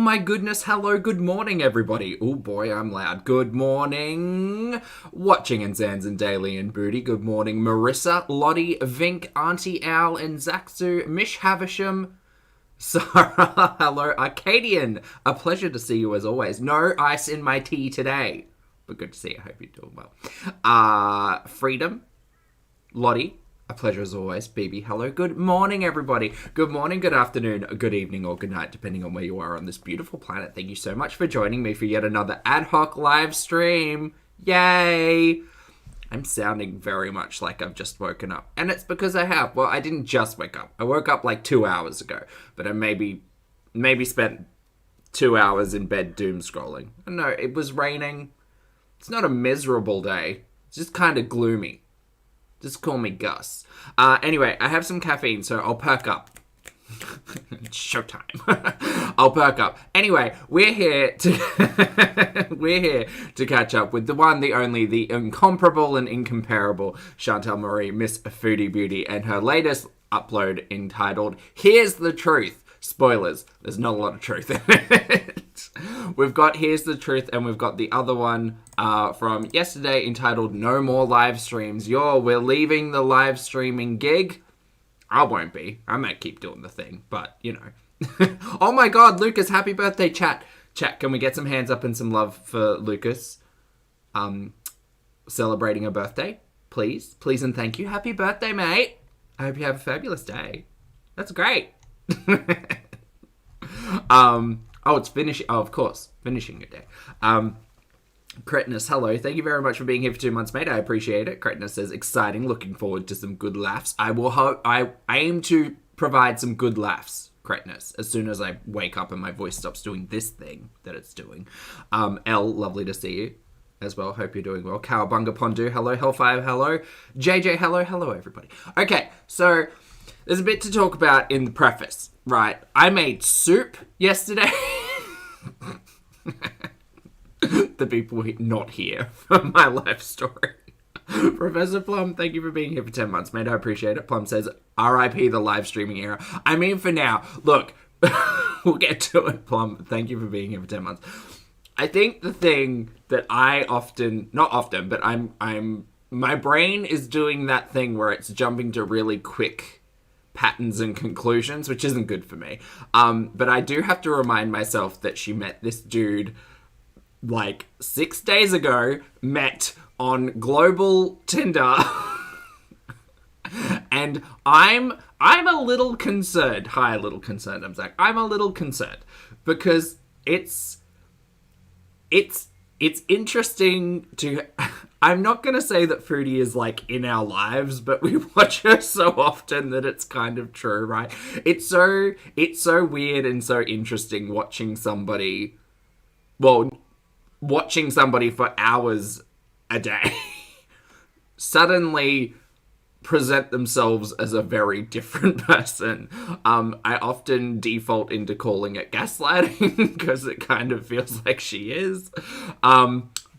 my goodness, hello, good morning, everybody. Oh boy, I'm loud. Good morning, Watching and Zans and Daily and Booty. Good morning, Marissa, Lottie, Vink, Auntie Al, and Zaxu, Mish Havisham, Sarah, hello, Arcadian. A pleasure to see you as always. No ice in my tea today, but good to see you. I hope you're doing well. Freedom, Lottie. A pleasure as always. BB, hello. Good morning, everybody. Good morning, good afternoon, good evening, or good night, depending on where you are on this beautiful planet. Thank you so much for joining me for yet another ad hoc live stream. Yay! I'm sounding very much like I've just woken up. And it's because I have. Well, I didn't just wake up. I woke up like 2 hours ago. But I maybe spent 2 hours in bed doom scrolling. No, it was raining. It's not a miserable day. It's just kind of gloomy. Just call me Gus. Anyway, I have some caffeine, so I'll perk up. It's showtime. I'll perk up. Anyway, we're here to catch up with the one, the only, the incomparable and incomparable Chantal Marie, Miss Foodie Beauty, and her latest upload entitled "Here's the Truth." Spoilers. There's not a lot of truth in it. We've got Here's the Truth, and we've got the other one from yesterday entitled No More Live Streams. We're leaving the live streaming gig. I won't be. I might keep doing the thing, but, you know. Oh my god, Lucas, happy birthday, chat. Chat, can we get some hands up and some love for Lucas? Celebrating a birthday, please. Please and thank you. Happy birthday, mate. I hope you have a fabulous day. That's great. It's finishing. Oh, of course, finishing your day. Cretinus, hello. Thank you very much for being here for 2 months, mate. I appreciate it. Cretinus says, exciting. Looking forward to some good laughs. I aim to provide some good laughs, Cretinus, as soon as I wake up and my voice stops doing this thing that it's doing. L, lovely to see you as well. Hope you're doing well. Cowabunga Pondu, hello. Hellfire, hello. JJ, hello. Hello, everybody. Okay, so there's a bit to talk about in the preface, right? I made soup yesterday. The people not here for my life story. Professor Plum, thank you for being here for 10 months, mate. I appreciate it. Plum says, RIP the live streaming era. I mean, for now, look, we'll get to it, Plum. Thank you for being here for 10 months. I think the thing that I my brain is doing that thing where it's jumping to really quick patterns and conclusions, which isn't good for me. But I do have to remind myself that she met this dude like 6 days ago, met on global Tinder. And I'm a little concerned. Hi, a little concerned, I'm Zach. I'm a little concerned because it's interesting to... I'm not going to say that Foodie is, like, in our lives, but we watch her so often that it's kind of true, right? It's so weird and so interesting watching somebody for hours a day suddenly present themselves as a very different person. I often default into calling it gaslighting because it kind of feels like she is.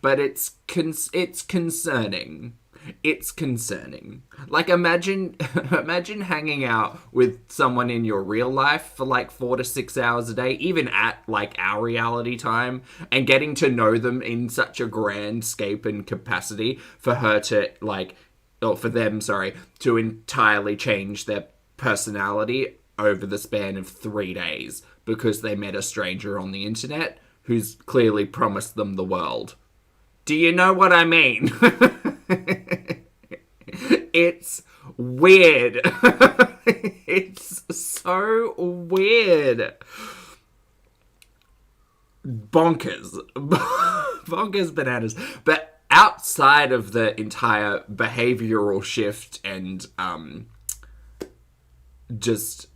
But it's concerning. It's concerning. Like, imagine hanging out with someone in your real life for like 4 to 6 hours a day, even at like our reality time, and getting to know them in such a grand scape and capacity for her to for them, to entirely change their personality over the span of 3 days because they met a stranger on the internet who's clearly promised them the world. Do you know what I mean? It's weird. It's so weird. Bonkers. Bonkers bananas. But outside of the entire behavioral shift and just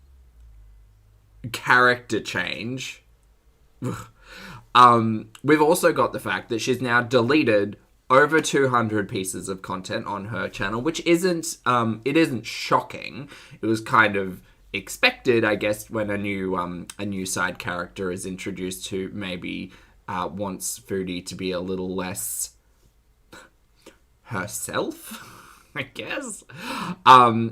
character change... we've also got the fact that she's now deleted over 200 pieces of content on her channel, which isn't shocking. It was kind of expected, I guess, when a new side character is introduced who maybe wants Foodie to be a little less herself. I guess.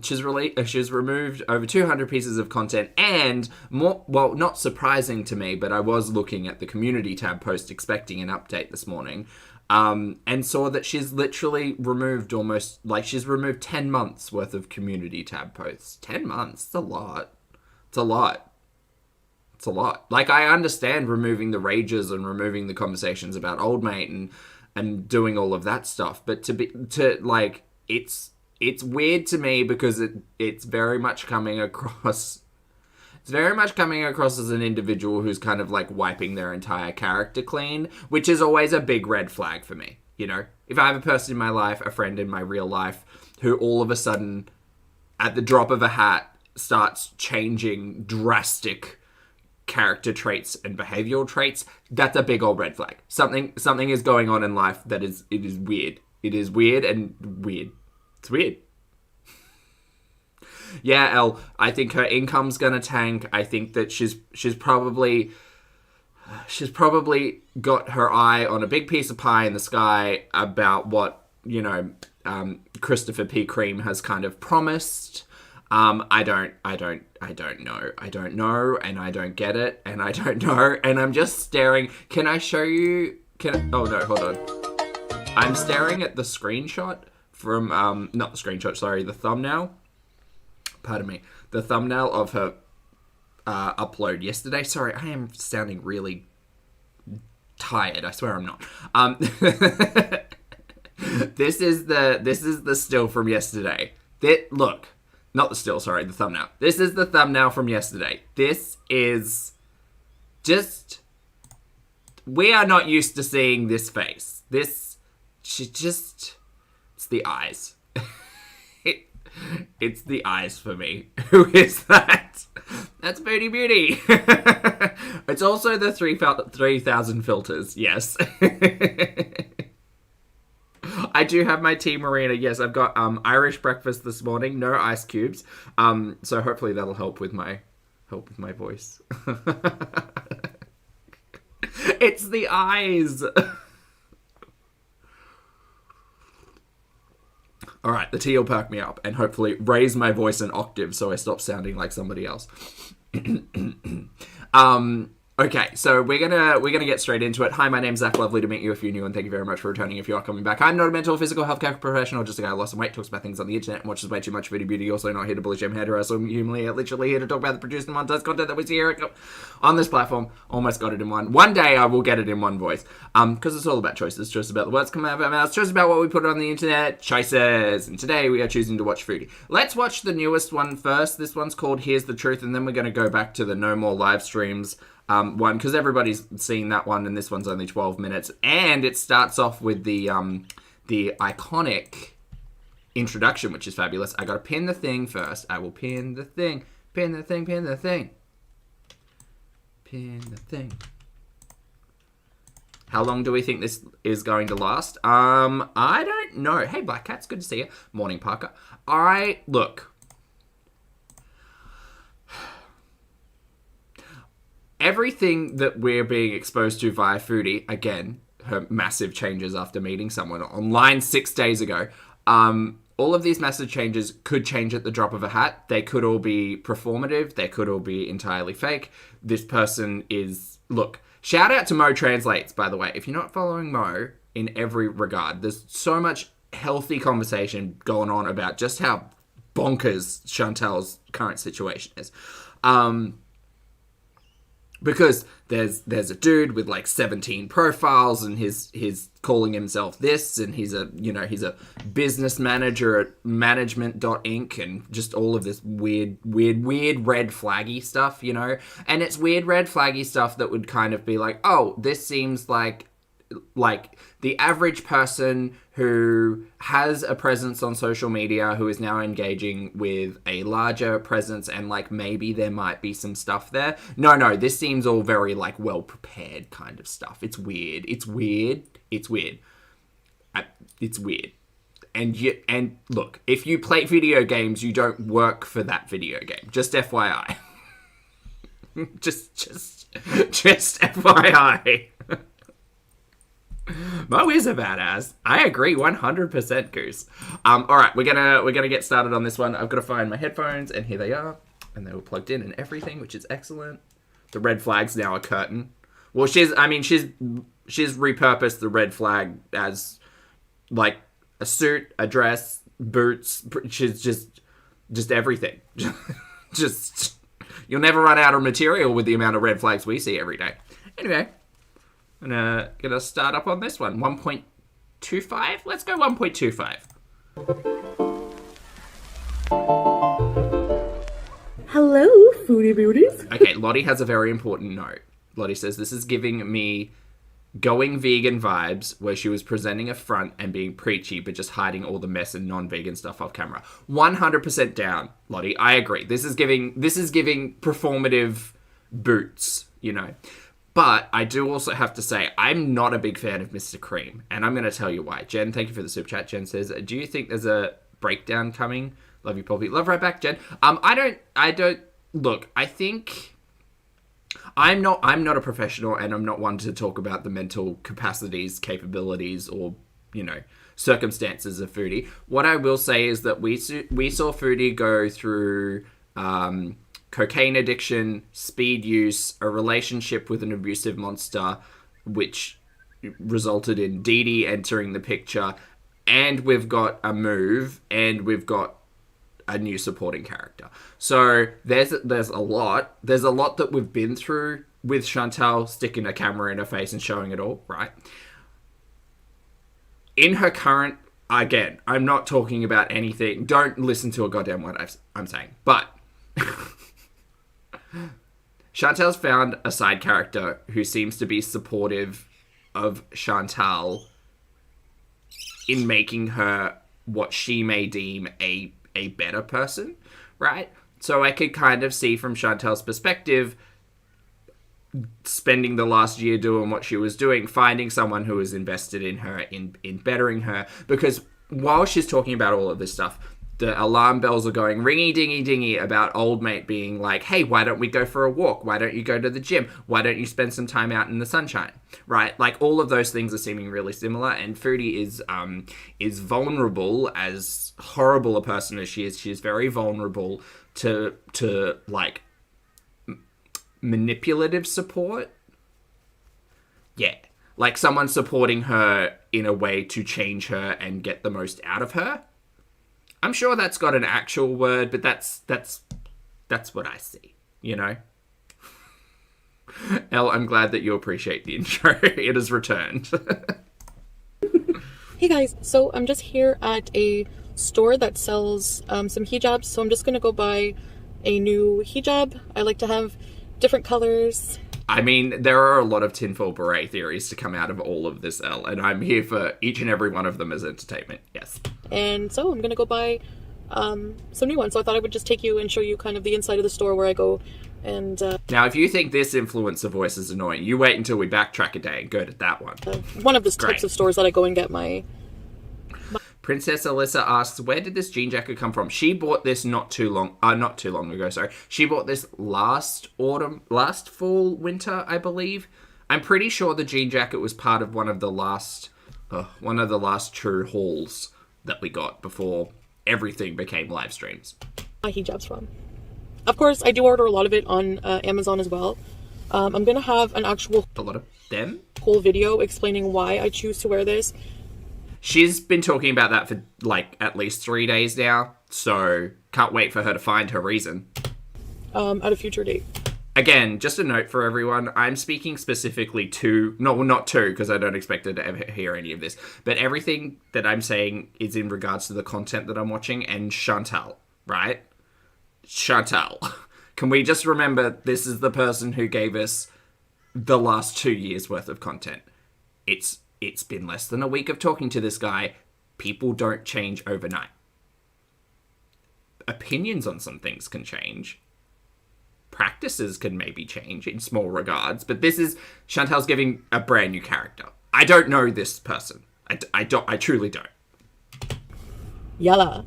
She's removed over 200 pieces of content, and more, well, not surprising to me, but I was looking at the community tab post expecting an update this morning, and saw that she's literally removed she's removed 10 months worth of community tab posts. 10 months? It's a lot. It's a lot. It's a lot. Like, I understand removing the rages and removing the conversations about old mate and doing all of that stuff, but it's weird to me because it's very much coming across. It's very much coming across as an individual who's kind of like wiping their entire character clean, which is always a big red flag for me. You know, if I have a person in my life, a friend in my real life, who all of a sudden, at the drop of a hat, starts changing drastic character traits and behavioral traits, that's a big old red flag. Something is going on in life that is weird. It is weird and weird. It's weird. Yeah, Elle, I think her income's gonna tank. I think that she's probably got her eye on a big piece of pie in the sky about what, you know, Christopher P. Cream has kind of promised. I don't know, and I don't get it, and I don't know, and I'm just staring. Can I show you? Oh no, hold on. I'm staring at the screenshot from, not the screenshot, sorry, the thumbnail. Pardon me. The thumbnail of her upload yesterday. Sorry, I am sounding really tired. I swear I'm not. This is the still from yesterday. Look. Not the still, sorry, the thumbnail. This is the thumbnail from yesterday. This is just... We are not used to seeing this face. It's the eyes. It's the eyes for me. Who is that? That's Foodie Beauty. It's also the 3,000 filters, yes. I do have my tea, Marina. Yes, I've got Irish breakfast this morning. No ice cubes. So hopefully that'll help with my voice. It's the eyes. All right, the tea will perk me up and hopefully raise my voice an octave so I stop sounding like somebody else. Okay, so we're gonna get straight into it. Hi, my name's Zach. Lovely to meet you if you're new, and thank you very much for returning if you are coming back. I'm not a mental or physical healthcare professional, just a guy who lost some weight, talks about things on the internet, and watches way too much Foodie Beauty. Also not here to bully, shame, hater, or humiliate. Literally here to talk about the produced and monetized content that we see here on this platform. Almost got it in one. One day I will get it in one voice. Because it's all about choices. Choices about the words coming out of our mouths. Choices about what we put on the internet. Choices. And today we are choosing to watch Foodie. Let's watch the newest one first. This one's called Here's the Truth, and then we're going to go back to the No More Live Streams one, because everybody's seen that one, and this one's only 12 minutes, and it starts off with the iconic introduction, which is fabulous. I gotta pin the thing first. I will pin the thing, pin the thing, pin the thing, pin the thing. How long do we think this is going to last? I don't know. Hey, Black Cats, good to see you. Morning, Parker. Look. Everything that we're being exposed to via Foodie, again, her massive changes after meeting someone online 6 days ago, all of these massive changes could change at the drop of a hat. They could all be performative. They could all be entirely fake. This person is... Look, shout out to Mo Translates, by the way. If you're not following Mo in every regard, there's so much healthy conversation going on about just how bonkers Chantel's current situation is. Because there's a dude with like 17 profiles, and he's calling himself this, and he's a business manager at management.inc, and just all of this weird red flaggy stuff, you know? And it's weird red flaggy stuff that would kind of be like, oh, this seems like the average person who has a presence on social media, who is now engaging with a larger presence, and like maybe there might be some stuff there. No, this seems all very like well prepared kind of stuff. It's weird. And look, if you play video games, you don't work for that video game. Just FYI. just FYI. Mo is a badass. I agree 100%, Goose. All right, we're gonna get started on this one. I've got to find my headphones, and here they are, and they were plugged in and everything, which is excellent. The red flag's now a curtain. Well, she's repurposed the red flag as like a suit, a dress, boots. She's just everything. Just you'll never run out of material with the amount of red flags we see every day. Anyway. I'm gonna start up on this one. 1.25? Let's go 1.25. Hello, Foodie Beauties. Okay, Lottie has a very important note. Lottie says, this is giving me going vegan vibes, where she was presenting a front and being preachy, but just hiding all the mess and non-vegan stuff off camera. 100% down, Lottie. I agree. This is giving performative boots, you know. But I do also have to say, I'm not a big fan of Mr. Cream, and I'm going to tell you why. Jen, thank you for the super chat. Jen says, do you think there's a breakdown coming? Love you, Pulpy. Love right back, Jen. I don't, look, I think, I'm not a professional, and I'm not one to talk about the mental capacities, capabilities, or, you know, circumstances of Foodie. What I will say is that we saw Foodie go through, cocaine addiction, speed use, a relationship with an abusive monster, which resulted in Dee Dee entering the picture, and we've got a move, and we've got a new supporting character. So there's a lot. There's a lot that we've been through with Chantal sticking a camera in her face and showing it all, right? In her current, again, I'm not talking about anything. Don't listen to a goddamn word I'm saying, but Chantal's found a side character who seems to be supportive of Chantal in making her what she may deem a better person, right? So I could kind of see from Chantal's perspective, spending the last year doing what she was doing, finding someone who is invested in her, in bettering her, because while she's talking about all of this stuff, the alarm bells are going ringy dingy dingy about old mate being like, hey, why don't we go for a walk? Why don't you go to the gym? Why don't you spend some time out in the sunshine? Right? Like, all of those things are seeming really similar, and Foodie is vulnerable. As horrible a person as she is very vulnerable to like manipulative support. Yeah. Like someone supporting her in a way to change her and get the most out of her. I'm sure that's got an actual word, but that's what I see, you know? Elle, I'm glad that you appreciate the intro. It has returned. Hey guys, so I'm just here at a store that sells some hijabs, so I'm just gonna go buy a new hijab. I like to have different colors. I mean, there are a lot of tinfoil beret theories to come out of all of this, Elle, and I'm here for each and every one of them as entertainment, yes. And so I'm gonna go buy some new ones, so I thought I would just take you and show you kind of the inside of the store where I go. And now, if you think this influencer voice is annoying, you wait until we backtrack a day and go to that one. One of the types of stores that I go and get my... Princess Alyssa asks, where did this jean jacket come from? She bought this not too long ago, sorry. She bought this last fall, winter, I believe. I'm pretty sure the jean jacket was part of one of the last true hauls that we got before everything became live streams. My hijabs from. Of course, I do order a lot of it on Amazon as well. I'm gonna have an actual... A lot of them? Whole video explaining why I choose to wear this. She's been talking about that for, like, at least 3 days now, so can't wait for her to find her reason. At a future date. Again, just a note for everyone, I'm speaking specifically to, not to, because I don't expect her to ever hear any of this, but everything that I'm saying is in regards to the content that I'm watching and Chantal, right? Chantal. Can we just remember this is the person who gave us the last 2 years worth of content? It's been less than a week of talking to this guy. People don't change overnight. Opinions on some things can change. Practices can maybe change in small regards. But this is... Chantal's giving a brand new character. I don't know this person. I truly don't. Yalla.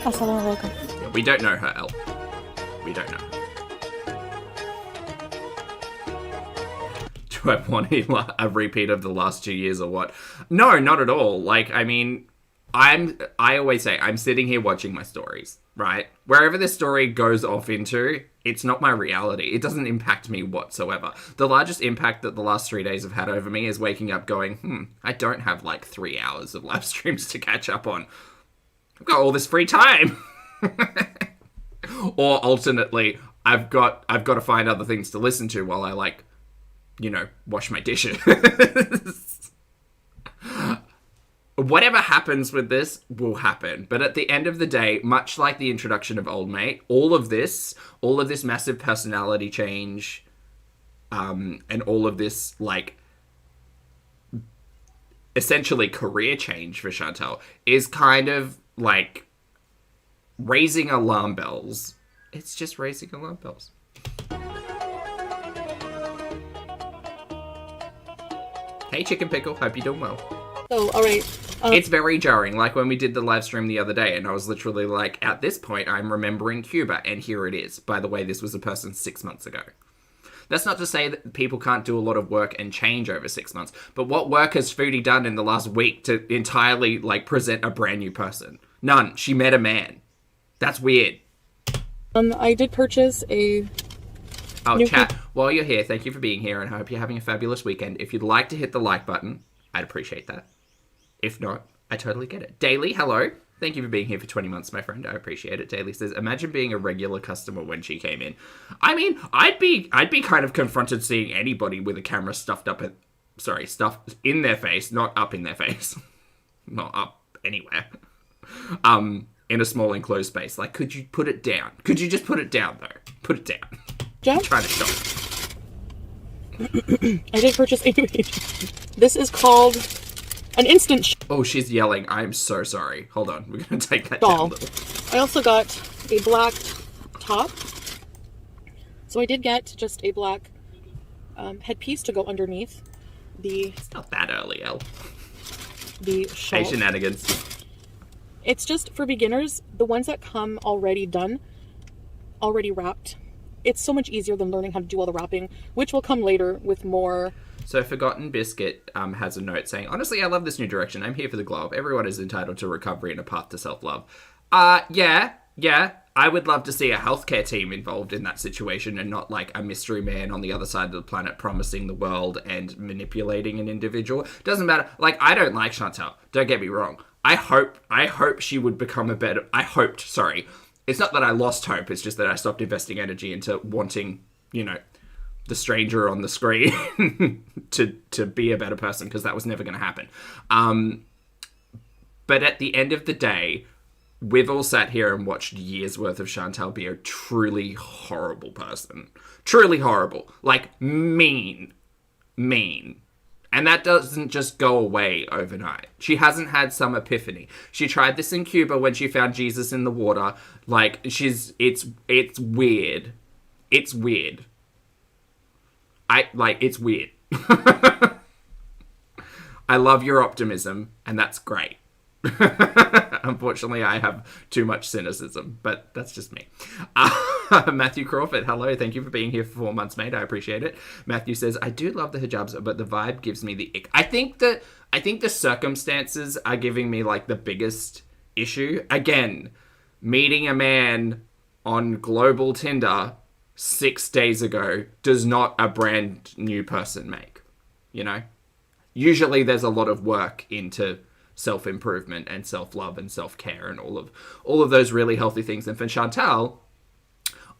Assalamualaikum. We don't know her, Elle. We don't know. Do I want a repeat of the last 2 years or what? No, not at all. Like, I mean, I always say, I'm sitting here watching my stories, right? Wherever this story goes off into, it's not my reality. It doesn't impact me whatsoever. The largest impact that the last 3 days have had over me is waking up going, I don't have like 3 hours of live streams to catch up on. I've got all this free time. Or alternately, I've got to find other things to listen to while I like, wash my dishes. Whatever happens with this will happen. But at the end of the day, much like the introduction of Old Mate, all of this massive personality change, and all of this, like, essentially career change for Chantal is kind of like raising alarm bells. It's just raising alarm bells. Hey, Chicken Pickle. Hope you're doing well. So, all right. It's very jarring. Like when we did the live stream the other day, and I was literally like, at this point, I'm remembering Cuba, and here it is. By the way, this was a person 6 months ago. That's not to say that people can't do a lot of work and change over 6 months, but what work has Foodie done in the last week to entirely, like, present a brand new person? None. She met a man. That's weird. I did purchase a... Oh, chat, while you're here, thank you for being here, and I hope you're having a fabulous weekend. If you'd like to hit the like button, I'd appreciate that. If not, I totally get it. Daily, hello. Thank you for being here for 20 months, my friend. I appreciate it. Daily says, imagine being a regular customer when she came in. I mean, I'd be kind of confronted seeing anybody with a camera stuffed in their face, not up in their face. Not up anywhere. In a small enclosed space. Like, could you put it down? Could you just put it down, though? Put it down. Jack? I'm trying to stop. I did purchase a new agent. This is called an instant Oh, she's yelling. I'm so sorry. Hold on. We're going to take that doll. down a little. I also got a black top. So I did get just a black headpiece to go underneath the... It's not that early, Elle. The shawl. Hey, shenanigans. It's just for beginners. The ones that come already done, already wrapped. It's so much easier than learning how to do all the wrapping, which will come later with more... So Forgotten Biscuit has a note saying, honestly, I love this new direction. I'm here for the glow up. Everyone is entitled to recovery and a path to self-love. Yeah. I would love to see a healthcare team involved in that situation and not like a mystery man on the other side of the planet promising the world and manipulating an individual. Doesn't matter. Like, I don't like Chantal. Don't get me wrong. I hope she would become a better... sorry. It's not that I lost hope. It's just that I stopped investing energy into wanting, the stranger on the screen to be a better person, because that was never going to happen. But at the end of the day, we've all sat here and watched years worth of Chantal be a truly horrible person. Truly horrible. Like, mean. And that doesn't just go away overnight. She hasn't had some epiphany. She tried this in Cuba when she found Jesus in the water. Like, it's weird. It's weird. It's weird. I love your optimism, and that's great. Unfortunately, I have too much cynicism, but that's just me. Matthew Crawford, hello. Thank you for being here for 4 months, mate. I appreciate it. Matthew says, I do love the hijabs, but the vibe gives me the ick. I think the circumstances are giving me, like, the biggest issue. Again, meeting a man on global Tinder 6 days ago does not a brand new person make, Usually there's a lot of work into self-improvement and self-love and self-care and all of those really healthy things. And for Chantal,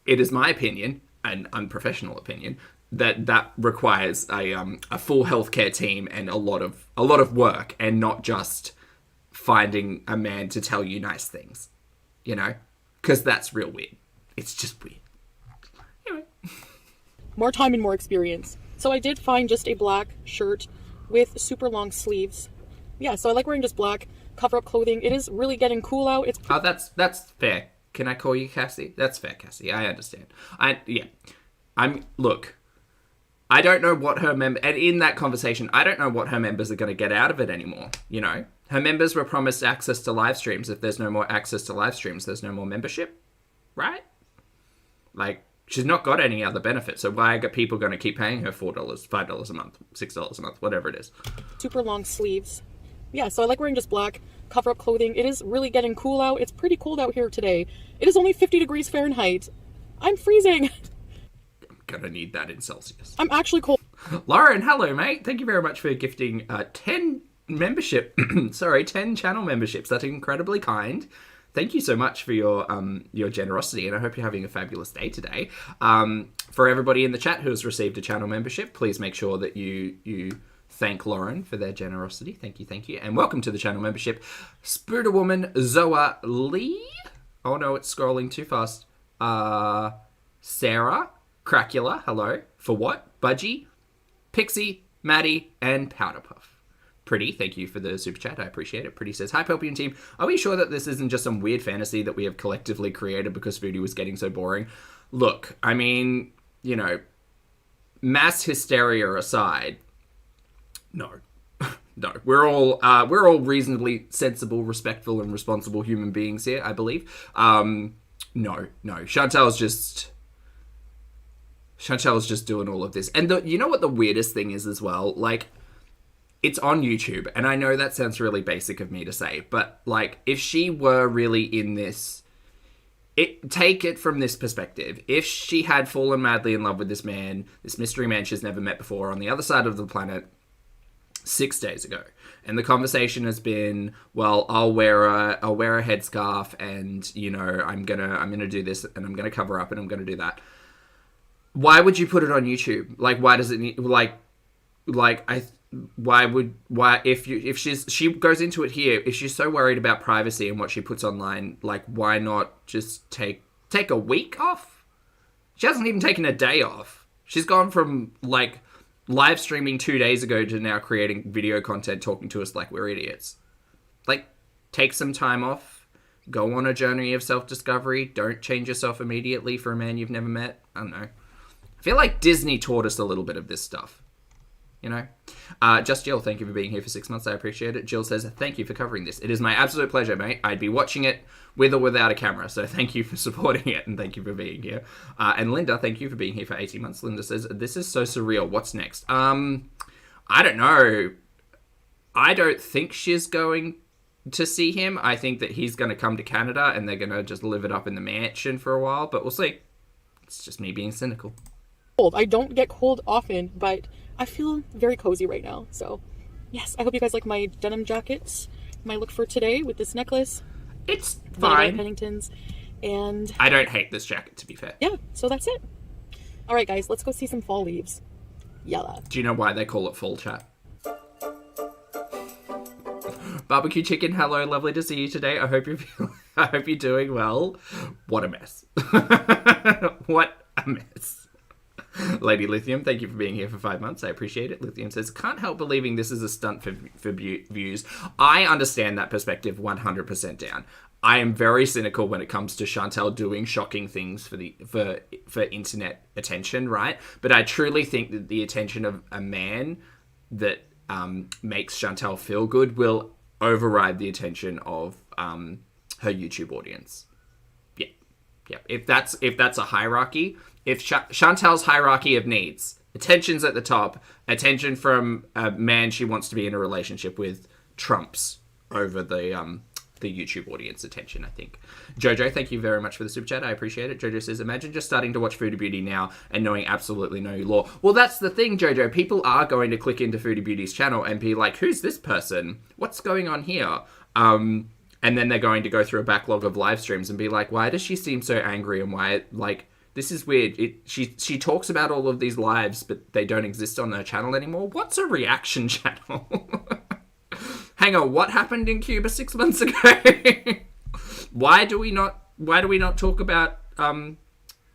it is my opinion, an unprofessional opinion, that requires a full healthcare team and a lot of work, and not just finding a man to tell you nice things, because that's real weird. It's just weird. Anyway. More time and more experience. So I did find just a black shirt with super long sleeves. Yeah, so I like wearing just black cover-up clothing. It is really getting cool out. Oh, that's fair. Can I call you Cassie? That's fair, Cassie. I understand. I I don't know what her and in that conversation, I don't know what her members are going to get out of it anymore. You know, her members were promised access to live streams. If there's no more access to live streams, there's no more membership, right? Like, she's not got any other benefits. So why are people going to keep paying her $4, $5 a month, $6 a month, whatever it is? Super long sleeves. Yeah, so I like wearing just black cover-up clothing. It is really getting cool out. It's pretty cold out here today. It is only 50 degrees Fahrenheit. I'm freezing. I'm going to need that in Celsius. I'm actually cold. Lauren, hello, mate. Thank you very much for gifting 10 10 channel memberships. That's incredibly kind. Thank you so much for your generosity, and I hope you're having a fabulous day today. For everybody in the chat who has received a channel membership, please make sure that you thank Lauren for their generosity. Thank you. And welcome to the channel membership. Spooder Woman, Zoa Lee. Oh no, it's scrolling too fast. Sarah, Cracula, hello. For what? Budgie, Pixie, Maddie, and Powder Puff. Pretty, thank you for the super chat. I appreciate it. Pretty says, hi, Pulpy and team. Are we sure that this isn't just some weird fantasy that we have collectively created because Foodie was getting so boring? Look, I mean, you know, mass hysteria aside, no. No. We're all reasonably sensible, respectful, and responsible human beings here, I believe. No. Chantel's just doing all of this. And you know what the weirdest thing is as well? Like, it's on YouTube, and I know that sounds really basic of me to say, but, like, if she were really in this, take it from this perspective. If she had fallen madly in love with this man, this mystery man she's never met before on the other side of the planet 6 days ago, and the conversation has been, well, I'll wear a headscarf, and, you know, I'm gonna do this, and I'm gonna cover up, and I'm gonna do that. Why would you put it on YouTube? Like, why does it need, if she goes into it here, if she's so worried about privacy and what she puts online, like, why not just take a week off? She hasn't even taken a day off. She's gone from, like, live streaming 2 days ago to now creating video content talking to us like we're idiots. Like, take some time off, go on a journey of self-discovery, don't change yourself immediately for a man you've never met. I don't know. I feel like Disney taught us a little bit of this stuff. You know? Just Jill, thank you for being here for 6 months. I appreciate it. Jill says, thank you for covering this. It is my absolute pleasure, mate. I'd be watching it with or without a camera, so thank you for supporting it, and thank you for being here. And Linda, thank you for being here for 18 months. Linda says, this is so surreal. What's next? I don't know. I don't think she's going to see him. I think that he's going to come to Canada, and they're going to just live it up in the mansion for a while, but we'll see. It's just me being cynical. I don't get cold often, but I feel very cozy right now. So, yes, I hope you guys like my denim jackets, my look for today with this necklace. It's fine. Paddington's, and I don't hate this jacket, to be fair. Yeah, so that's it. All right, guys, let's go see some fall leaves. Yalla. Do you know why they call it fall, chat? Barbecue Chicken, hello, lovely to see you today. I hope you're doing well. What a mess. What a mess. Lady Lithium, thank you for being here for 5 months. I appreciate it. Lithium says, can't help believing this is a stunt for views. I understand that perspective 100% down. I am very cynical when it comes to Chantel doing shocking things for internet attention, right? But I truly think that the attention of a man that makes Chantel feel good will override the attention of her YouTube audience. Yeah. If that's a hierarchy, if Chantel's hierarchy of needs, attention's at the top, attention from a man she wants to be in a relationship with trumps over the YouTube audience attention, I think. Jojo, thank you very much for the super chat. I appreciate it. Jojo says, imagine just starting to watch Foodie Beauty now and knowing absolutely no law. Well, that's the thing, Jojo. People are going to click into Foodie Beauty's channel and be like, who's this person? What's going on here? And then they're going to go through a backlog of live streams and be like, why does she seem so angry? And why, like, this is weird. She talks about all of these lives, but they don't exist on her channel anymore. What's a reaction channel? Hang on, what happened in Cuba 6 months ago? Why do we not talk about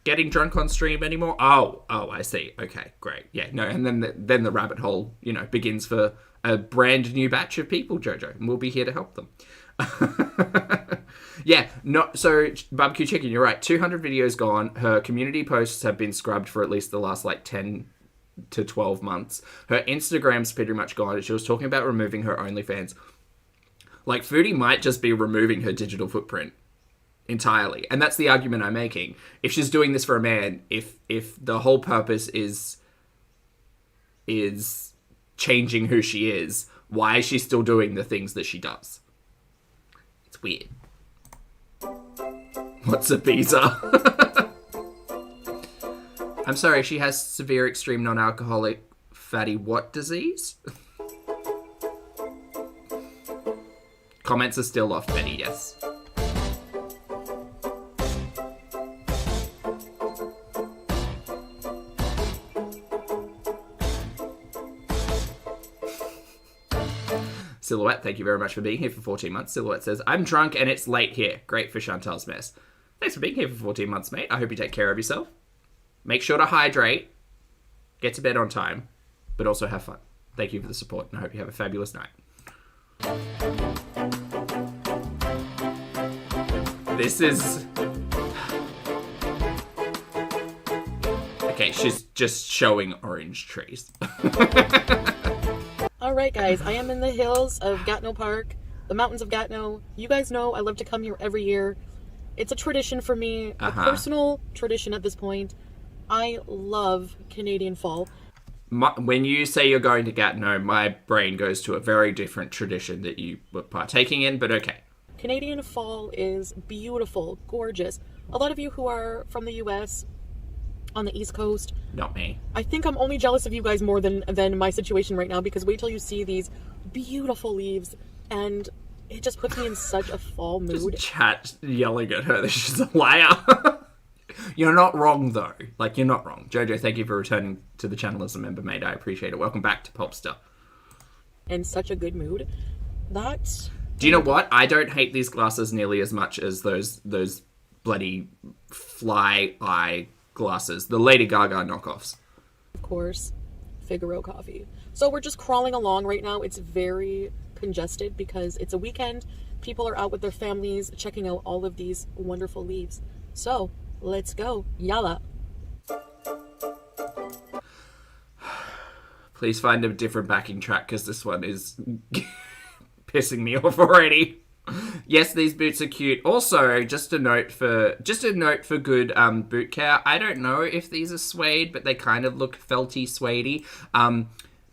getting drunk on stream anymore? Oh, I see. Okay, great. Yeah, no, and then the rabbit hole, begins for a brand new batch of people, Jojo, and we'll be here to help them. Yeah, so Barbecue Chicken, you're right. 200 videos gone. Her community posts have been scrubbed for at least the last 10 to 12 months. Her Instagram's pretty much gone. She was talking about removing her OnlyFans. Like, Foodie might just be removing her digital footprint entirely. And that's the argument I'm making. If she's doing this for a man, if the whole purpose is changing who she is, why is she still doing the things that she does? It's weird. What's a visa? I'm sorry, she has severe extreme non-alcoholic fatty what disease? Comments are still off, Betty, yes. Silhouette, thank you very much for being here for 14 months. Silhouette says, I'm drunk and it's late here. Great for Chantal's mess. Thanks for being here for 14 months, mate. I hope you take care of yourself. Make sure to hydrate. Get to bed on time. But also have fun. Thank you for the support and I hope you have a fabulous night. This is... Okay, she's just showing orange trees. Alright guys, I am in the hills of Gatineau Park, the mountains of Gatineau. You guys know I love to come here every year. It's a tradition for me, a personal tradition at this point. I love Canadian fall. When you say you're going to Gatineau, my brain goes to a very different tradition that you were partaking in, but okay. Canadian fall is beautiful, gorgeous. A lot of you who are from the US, on the East Coast. Not me. I think I'm only jealous of you guys more than my situation right now, because wait till you see these beautiful leaves and it just puts me in such a fall mood. Just chat yelling at her that she's a liar. You're not wrong though. Like, you're not wrong. Jojo, thank you for returning to the channel as a member, mate. I appreciate it. Welcome back to Popstar. In such a good mood. That's... Do you know what? I don't hate these glasses nearly as much as those bloody fly eye glasses. The Lady Gaga knockoffs. Of course, Figaro coffee. So we're just crawling along right now. It's very congested because it's a weekend. People are out with their families checking out all of these wonderful leaves. So let's go. Yalla. Please find a different backing track because this one is pissing me off already. Yes, these boots are cute. Also, just a note for good boot care. I don't know if these are suede, but they kind of look felty, suedey.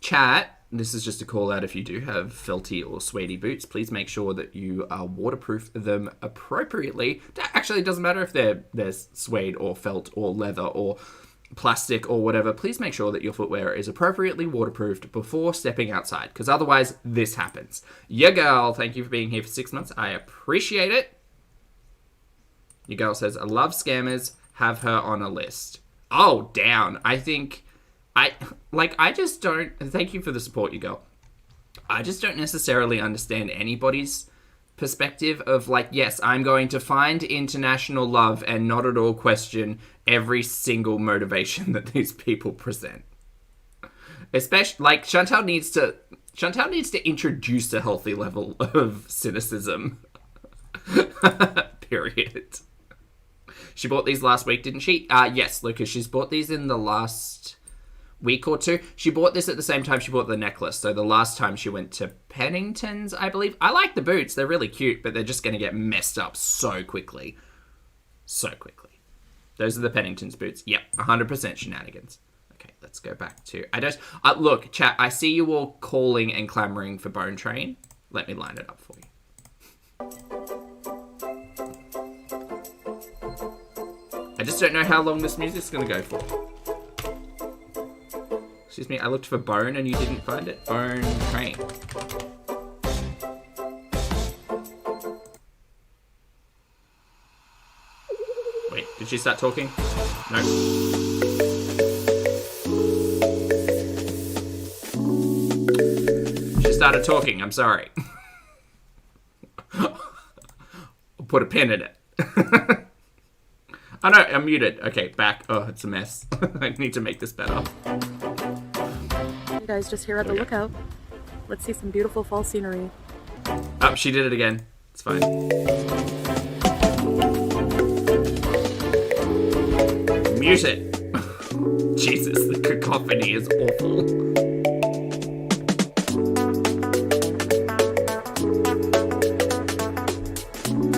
Chat, this is just a call out if you do have felty or suedey boots. Please make sure that you waterproof them appropriately. Actually, it doesn't matter if they're suede or felt or leather or plastic or whatever. Please make sure that your footwear is appropriately waterproofed before stepping outside, because otherwise this happens. Your girl, thank you for being here for 6 months. I appreciate it. Your girl says, I love scammers, have her on a list. Oh, down. I just don't, thank you for the support, your girl. I just don't necessarily understand anybody's perspective of like, yes, I'm going to find international love and not at all question every single motivation that these people present. Especially, like, Chantal needs to introduce a healthy level of cynicism. Period. She bought these last week, didn't she? Yes, Lucas, she's bought these in the last week or two. She bought this at the same time she bought the necklace. So the last time she went to Paddington's, I believe. I like the boots. They're really cute, but they're just going to get messed up so quickly. So quickly. Those are the Paddington's boots. Yep, 100% shenanigans. Okay, let's go back to... look, chat, I see you all calling and clamoring for Bone Train. Let me line it up for you. I just don't know how long this music's going to go for. Excuse me, I looked for Bone and you didn't find it. Bone Train. Wait, did she start talking? No. She started talking, I'm sorry. I'll put a pin in it. Oh no, I'm muted. Okay, back. Oh, it's a mess. I need to make this better. You guys just here at the lookout. Let's see some beautiful fall scenery. Oh, she did it again. It's fine. Mute it. Jesus, the cacophony is awful.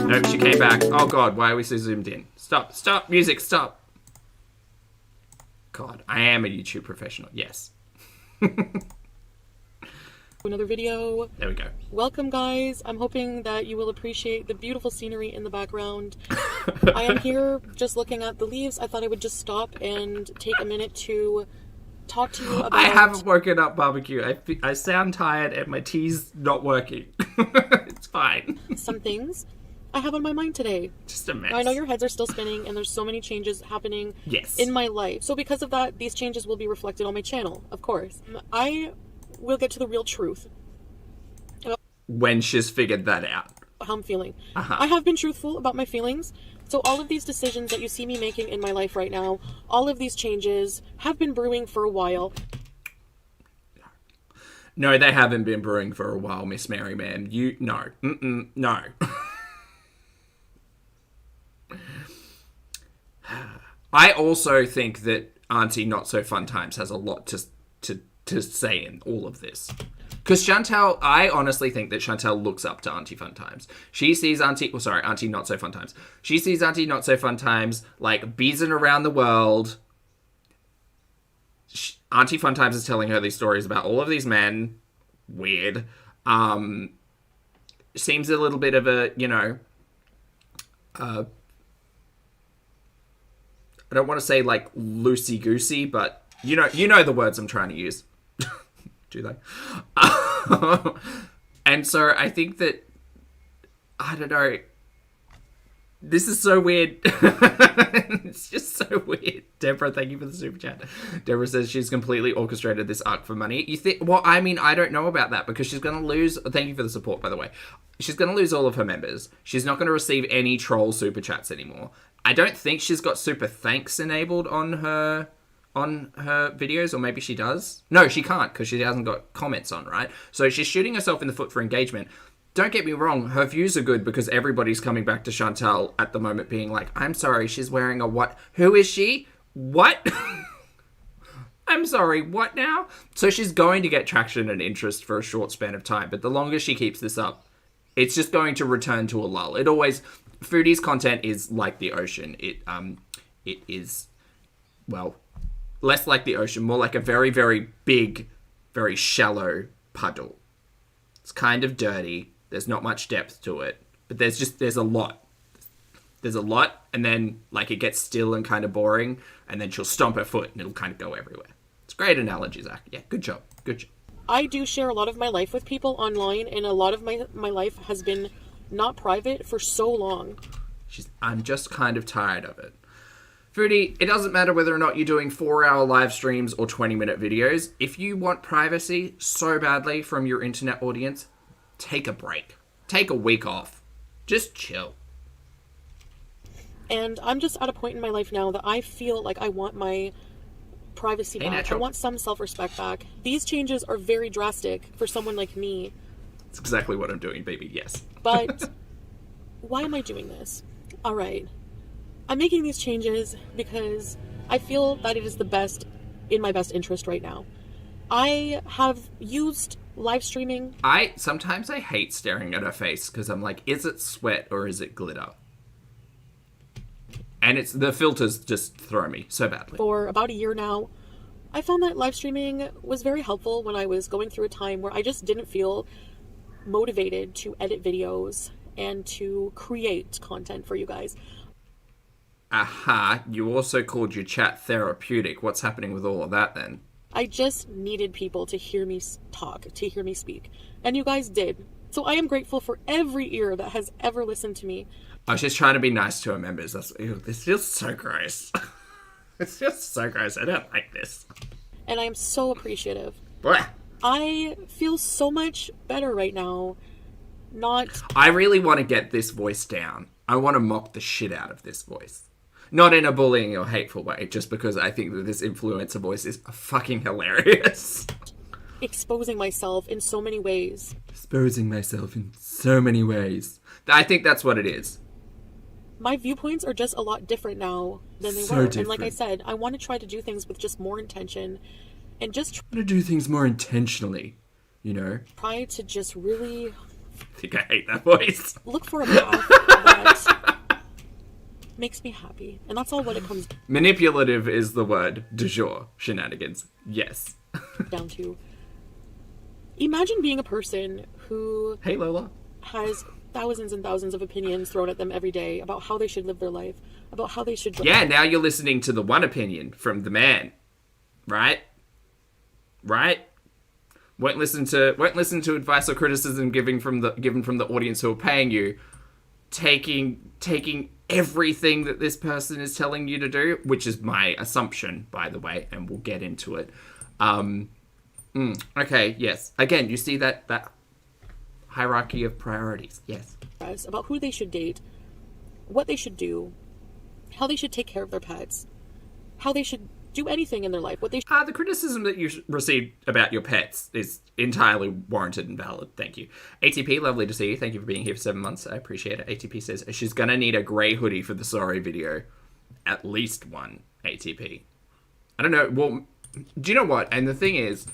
Nope, she came back. Oh god, why are we so zoomed in? Stop, music, stop. God, I am a YouTube professional, yes. Another video. There we go. Welcome, guys. I'm hoping that you will appreciate the beautiful scenery in the background. I am here just looking at the leaves. I thought I would just stop and take a minute to talk to you about... I haven't woken up, barbecue. I sound tired and my tea's not working. It's fine. some things I have on my mind today. Just a mess. Now, I know your heads are still spinning and there's so many changes happening Yes. in my life. So because of that, these changes will be reflected on my channel, of course. I will get to the real truth about When she's figured that out. how I'm feeling. Uh-huh. I have been truthful about my feelings. So all of these decisions that you see me making in my life right now, all of these changes have been brewing for a while. No, they haven't been brewing for a while, Miss Mary, ma'am. No. No. I also think that Auntie Not So Fun Times has a lot to say in all of this. Because Chantal, I honestly think that Chantal looks up to Auntie Fun Times. She sees Auntie Not So Fun Times. She sees Auntie Not So Fun Times, like, beezing around the world. Auntie Fun Times is telling her these stories about all of these men. Weird. Seems a little bit of a, I don't want to say, like, loosey-goosey, but you know the words I'm trying to use. Do they? And so I think that, I don't know, this is so weird. It's just so weird. Deborah, thank you for the super chat. Deborah says she's completely orchestrated this arc for money. You think? Well, I mean, I don't know about that because she's going to lose. Thank you for the support, by the way. She's going to lose all of her members. She's not going to receive any troll super chats anymore. I don't think she's got super thanks enabled on her videos, or maybe she does. No, she can't because she hasn't got comments on, right? So she's shooting herself in the foot for engagement. Don't get me wrong, her views are good because everybody's coming back to Chantal at the moment being like, I'm sorry, she's wearing a what? Who is she? What? I'm sorry, what now? So she's going to get traction and interest for a short span of time, but the longer she keeps this up, it's just going to return to a lull. It always... Foodie's content is like the ocean. It is, well, less like the ocean, more like a very, very big, very shallow puddle. It's kind of dirty. There's not much depth to it, but there's a lot. There's a lot, and then, like, it gets still and kind of boring, and then she'll stomp her foot, and it'll kind of go everywhere. It's a great analogy, Zach. Yeah, good job. Good job. I do share a lot of my life with people online, and a lot of my life has been not private for so long. I'm just kind of tired of it. Foodie, it doesn't matter whether or not you're doing 4-hour live streams or 20-minute videos. If you want privacy so badly from your internet audience, take a break. Take a week off. Just chill. And I'm just at a point in my life now that I feel like I want my privacy back. Natural. I want some self-respect back. These changes are very drastic for someone like me. That's exactly what I'm doing, baby. Yes. But why am I doing this? All right. I'm making these changes because I feel that it is in my best interest right now. I have used live streaming. Sometimes I hate staring at her face because I'm like, is it sweat or is it glitter? And the filters just throw me so badly. For about a year now. I found that live streaming was very helpful when I was going through a time where I just didn't feel motivated to edit videos and to create content for you guys. Aha, you also called your chat therapeutic. What's happening with all of that then? I just needed people to hear me talk, to hear me speak. And you guys did. So I am grateful for every ear that has ever listened to me. I was just trying to be nice to her members. This feels so gross. It's just so gross. I don't like this. And I am so appreciative. Blah. I feel so much better right now. I really want to get this voice down. I want to mock the shit out of this voice. Not in a bullying or hateful way, just because I think that this influencer voice is fucking hilarious. Exposing myself in so many ways. Exposing myself in so many ways. I think that's what it is. my viewpoints are just a lot different now than they So were. different. And like I said, I want to try to do things with just more intention and just I'm gonna do things more intentionally, you know? try to just really I think I hate that voice. look for a path that makes me happy. And that's all what it comes Manipulative is the word du jour. Shenanigans. Yes. down to. Imagine being a person who Hey, Lola. has thousands and thousands of opinions thrown at them every day about how they should live their life, about how they should dress. Yeah, now you're listening to the one opinion from the man. Right? Right? Won't listen to advice or criticism given from the audience who are paying you. Taking everything that this person is telling you to do, which is my assumption, by the way, and we'll get into it. Okay, yes. Again, you see that hierarchy of priorities. Yes. About who they should date, what they should do, how they should take care of their pets, how they should do anything in their life, what they should... The criticism that you received about your pets is entirely warranted and valid. Thank you. ATP, lovely to see you. Thank you for being here for 7 months. I appreciate it. ATP says she's gonna need a grey hoodie for the sorry video. At least one, ATP. I don't know. Well, do you know what? And the thing is,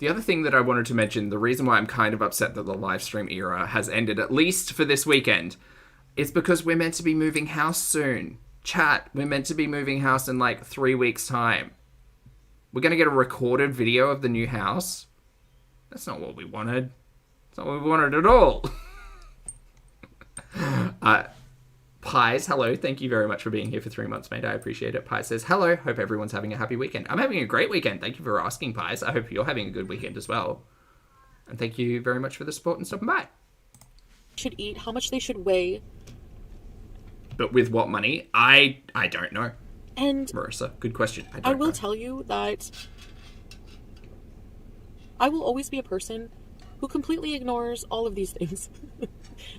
the other thing that I wanted to mention, the reason why I'm kind of upset that the live stream era has ended, at least for this weekend, is because we're meant to be moving house soon. Chat, we're meant to be moving house in like 3 weeks' time. We're going to get a recorded video of the new house. That's not what we wanted. That's not what we wanted at all. Pies, hello. Thank you very much for being here for 3 months, mate. I appreciate it. Pies says, hello. Hope everyone's having a happy weekend. I'm having a great weekend. Thank you for asking, Pies. I hope you're having a good weekend as well. And thank you very much for the support and stopping by. should eat, how much they should weigh. But with what money? I don't know. And Marissa, good question. I will tell you that I will always be a person who completely ignores all of these things.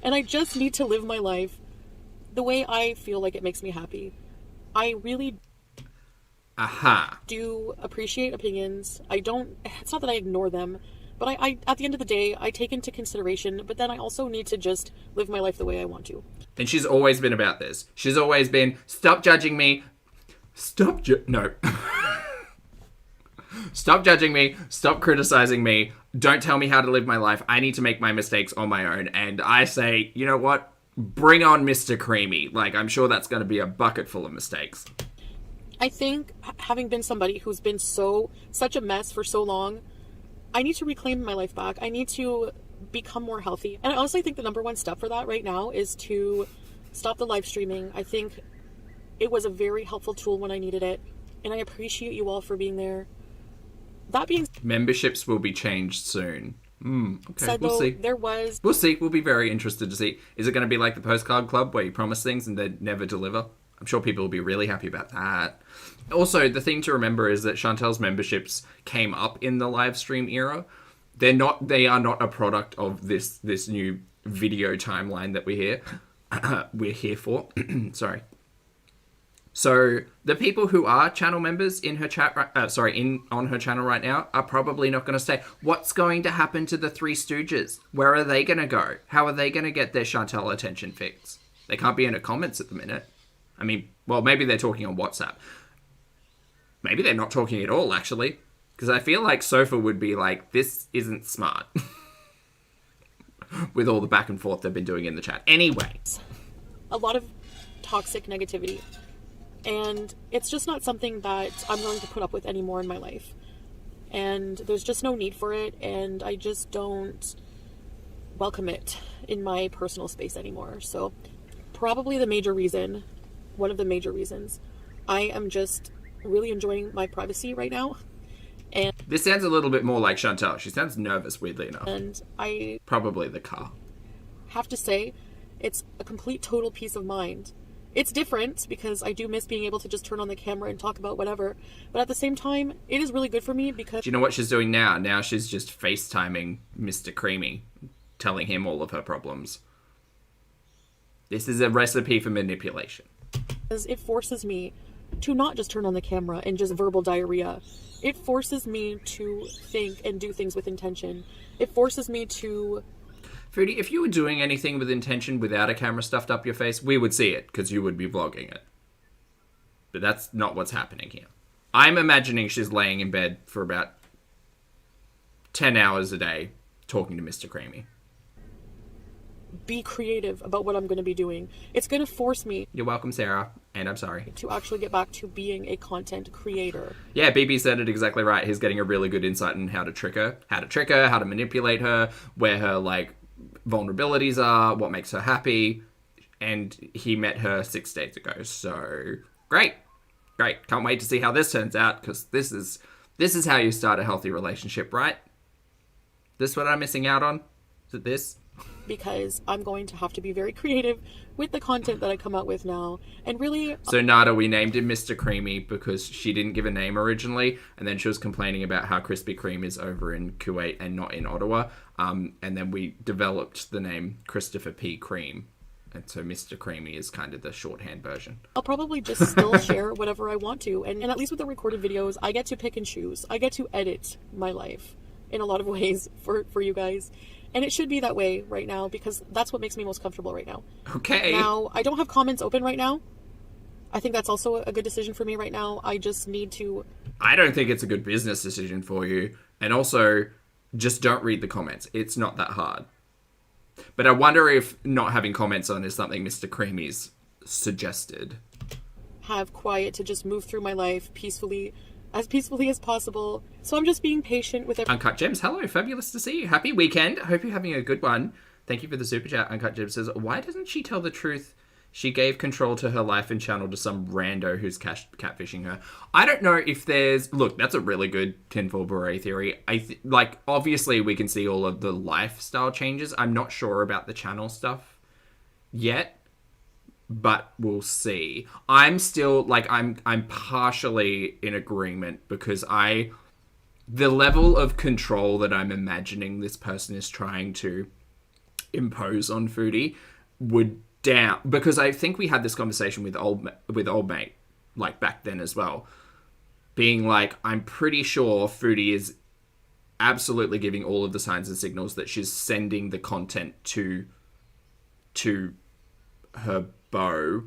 And I just need to live my life the way I feel like it makes me happy. I really do appreciate opinions. It's not that I ignore them, but I at the end of the day, I take into consideration, but then I also need to just live my life the way I want to. And she's always been about this. She's always been, stop judging me. Stop judging me. Stop criticizing me. Don't tell me how to live my life. I need to make my mistakes on my own. And I say, you know what? Bring on Mr. Creamy. Like, I'm sure that's going to be a bucket full of mistakes. I think having been somebody who's been such a mess for so long, I need to reclaim my life back. I need to become more healthy. And I honestly think the number one step for that right now is to stop the live streaming. I think it was a very helpful tool when I needed it. And I appreciate you all for being there. That being Memberships will be changed soon. Okay, said, we'll see. We'll see. We'll be very interested to see. Is it going to be like the Postcard Club where you promise things and they never deliver? I'm sure people will be really happy about that. Also, the thing to remember is that Chantel's memberships came up in the live stream era. They are not a product of this new video timeline that we're here for. Sorry. So the people who are channel members in her chat, on her channel right now, are probably not going to say, what's going to happen to the Three Stooges? Where are they going to go? How are they going to get their Chantel attention fix? They can't be in the comments at the minute. I mean, well, maybe they're talking on WhatsApp. Maybe they're not talking at all, actually. Because I feel like Sofa would be like, this isn't smart. With all the back and forth they've been doing in the chat. Anyway. a lot of toxic negativity. And it's just not something that I'm going to put up with anymore in my life. And there's just no need for it. And I just don't welcome it in my personal space anymore. So probably one of the major reasons, I am just really enjoying my privacy right now. And this sounds a little bit more like Chantel. She sounds nervous, weirdly enough. And I probably the car. Have to say, it's a complete total peace of mind. It's different because I do miss being able to just turn on the camera and talk about whatever. But at the same time, it is really good for me because... Do you know what she's doing now? Now she's just FaceTiming Mr. Creamy, telling him all of her problems. This is a recipe for manipulation. Because it forces me to not just turn on the camera and just verbal diarrhea. It forces me to think and do things with intention. It forces me to... Foodie, if you were doing anything with intention without a camera stuffed up your face, we would see it, because you would be vlogging it. But that's not what's happening here. I'm imagining she's laying in bed for about 10 hours a day talking to Mr. Creamy. Be creative about what I'm going to be doing. It's going to force me. You're welcome, Sarah, and I'm sorry. To actually get back to being a content creator. Yeah, BB said it exactly right. He's getting a really good insight in how to trick her, how to manipulate her, where her, like, vulnerabilities are, what makes her happy, and he met her 6 days ago. So, great. Can't wait to see how this turns out, because this is how you start a healthy relationship, right? This what I'm missing out on? Is it this? Because I'm going to have to be very creative with the content that I come out with now. And really... So, Nada, we named him Mr. Creamy because she didn't give a name originally, and then she was complaining about how Krispy Kreme is over in Kuwait and not in Ottawa. And then we developed the name Christopher P. Cream. And so Mr. Creamy is kind of the shorthand version. I'll probably just still share whatever I want to. And at least with the recorded videos, I get to pick and choose. I get to edit my life in a lot of ways for you guys. And it should be that way right now, because that's what makes me most comfortable right now. Okay. Now, I don't have comments open right now. I think that's also a good decision for me right now. I just need to... I don't think it's a good business decision for you. And also, just don't read the comments. It's not that hard. But I wonder if not having comments on is something Mr. Creamy's suggested. Have quiet to just move through my life peacefully as possible. So I'm just being patient with everything. Uncut Gems, hello, fabulous to see you. Happy weekend. Hope you're having a good one. Thank you for the super chat. Uncut Gems says, why doesn't she tell the truth? She gave control to her life and channel to some rando who's catfishing her. I don't know if there's... Look, that's a really good tinfoil beret theory. Like, obviously we can see all of the lifestyle changes. I'm not sure about the channel stuff yet, but we'll see. I'm still, like, I'm partially in agreement because the level of control that I'm imagining this person is trying to impose on Foodie would down, because I think we had this conversation with old mate, like, back then as well, being like, I'm pretty sure Foodie is absolutely giving all of the signs and signals that she's sending the content to her beau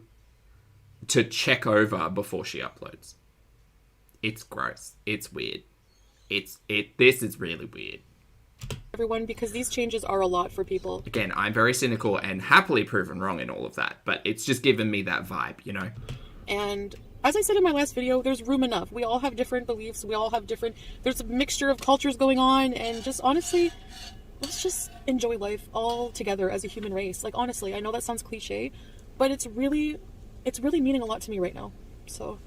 to check over before she uploads. It's gross. It's weird. This is really weird. Everyone, because these changes are a lot for people. Again, I'm very cynical and happily proven wrong in all of that, but it's just given me that vibe, you know? And as I said in my last video, there's room enough. We all have different beliefs. We all have there's a mixture of cultures going on, and just honestly, let's just enjoy life all together as a human race. Like, honestly, I know that sounds cliche, but it's really meaning a lot to me right now. So,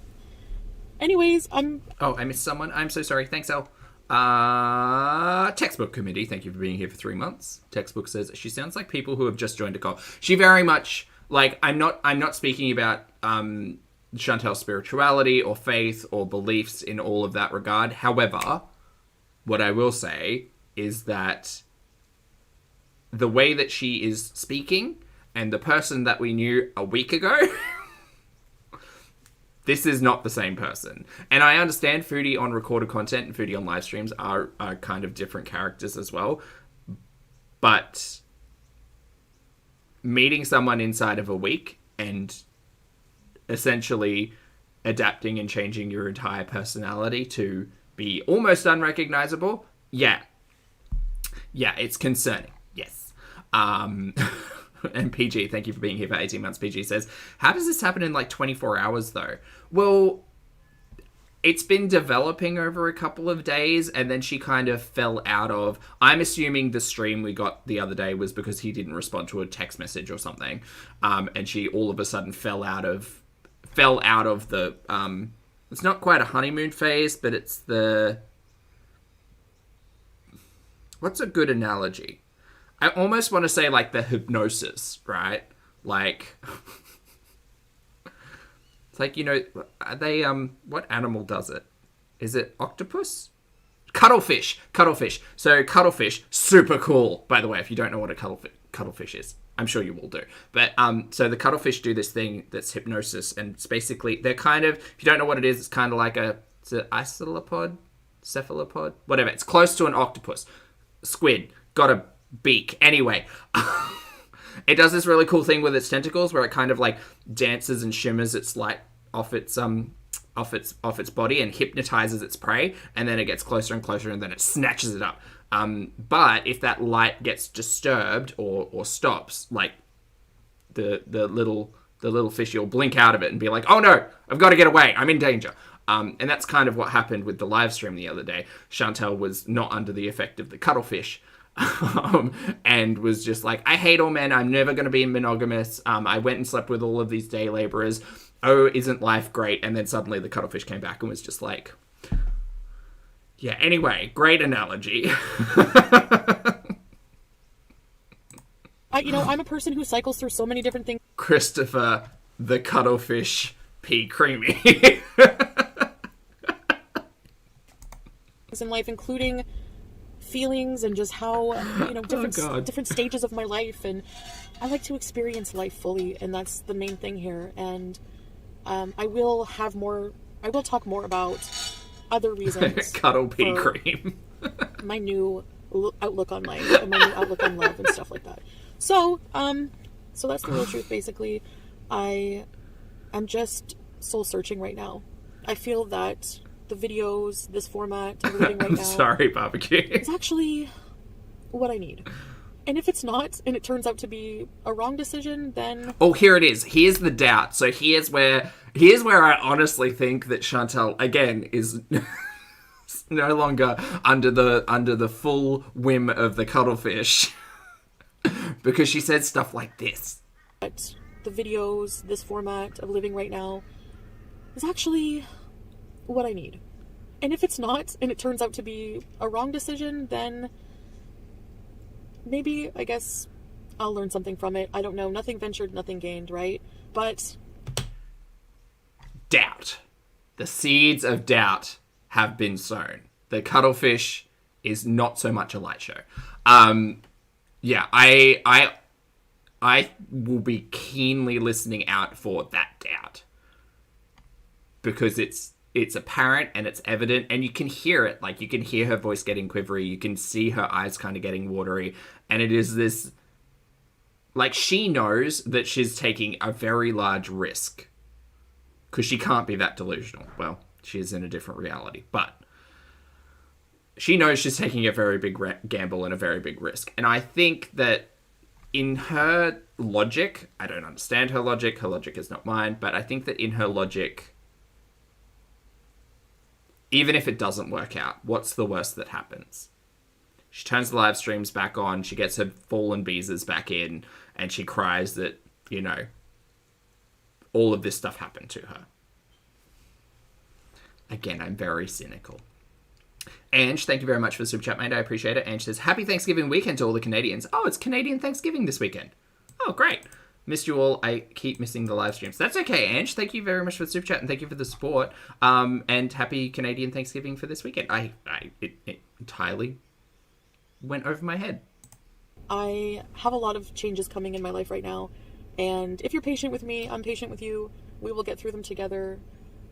anyways, Oh, I missed someone. I'm so sorry. Thanks, Elle. Textbook committee, thank you for being here for 3 months. Textbook says she sounds like people who have just joined a call. She very much, like, I'm not speaking about Chantel's spirituality or faith or beliefs in all of that regard. However, what I will say is that the way that she is speaking and the person that we knew a week ago this is not the same person. And I understand Foodie on recorded content and Foodie on live streams are kind of different characters as well. But meeting someone inside of a week and essentially adapting and changing your entire personality to be almost unrecognizable, yeah, it's concerning. Yes. And PG, thank you for being here for 18 months. PG says, how does this happen in like 24 hours though? Well, it's been developing over a couple of days, and then she kind of fell out of... I'm assuming the stream we got the other day was because he didn't respond to a text message or something, and she all of a sudden fell out of the... it's not quite a honeymoon phase, but it's the... What's a good analogy? I almost want to say, like, the hypnosis, right? Like... It's like, you know, are they, what animal does it? Is it octopus? Cuttlefish. So, cuttlefish, super cool, by the way, if you don't know what a cuttlefish is. I'm sure you all do. But, so the cuttlefish do this thing that's hypnosis, and it's basically, they're kind of, if you don't know what it is, it's kind of like it's an cephalopod, whatever. It's close to an octopus. Squid, got a beak. Anyway, it does this really cool thing with its tentacles where it kind of like dances and shimmers its light off its body and hypnotizes its prey, and then it gets closer and closer, and then it snatches it up. But if that light gets disturbed or stops, like the little fishy will blink out of it and be like, "Oh no, I've got to get away. I'm in danger." And that's kind of what happened with the live stream the other day. Chantel was not under the effect of the cuttlefish. And was just like, I hate all men. I'm never going to be monogamous. I went and slept with all of these day laborers. Oh, isn't life great? And then suddenly the cuttlefish came back and was just like, yeah, anyway, great analogy. I'm a person who cycles through so many different things. Christopher, the cuttlefish, pea creamy. In life, including feelings and just how different stages of my life, and I like to experience life fully, and that's the main thing here. And I will talk more about other reasons. Cuddle pea cream. My new outlook on life and my new outlook on love and stuff like that. So that's the real truth. Basically, I'm just soul searching right now. I feel that the videos, this format, everything right now. Sorry, barbecue. It's actually what I need. And if it's not, and it turns out to be a wrong decision, then... Oh, here it is. Here's the doubt. So here's where I honestly think that Chantel, again, is no longer under the full whim of the cuttlefish. Because she said stuff like this. But the videos, this format of living right now, is actually what I need. And if it's not, and it turns out to be a wrong decision, then maybe, I guess, I'll learn something from it. I don't know. Nothing ventured, nothing gained, right? But... doubt. The seeds of doubt have been sown. The cuttlefish is not so much a light show. Yeah, I will be keenly listening out for that doubt. Because it's apparent and it's evident, and you can hear it. Like, you can hear her voice getting quivery. You can see her eyes kind of getting watery. And it is this... like, she knows that she's taking a very large risk. Because she can't be that delusional. Well, she is in a different reality. But she knows she's taking a very big gamble and a very big risk. And I think that in her logic... I don't understand her logic. Her logic is not mine. But I think that in her logic... even if it doesn't work out, what's the worst that happens? She turns the live streams back on, she gets her fallen beezers back in, and she cries that, all of this stuff happened to her. Again, I'm very cynical. Ange, thank you very much for the super chat, mate. I appreciate it. Ange says, Happy Thanksgiving weekend to all the Canadians. Oh, it's Canadian Thanksgiving this weekend. Oh, great. Missed you all. I keep missing the live streams. That's okay, Ange. Thank you very much for the super chat, and thank you for the support. And happy Canadian Thanksgiving for this weekend. It entirely went over my head. I have a lot of changes coming in my life right now, and if you're patient with me, I'm patient with you. We will get through them together.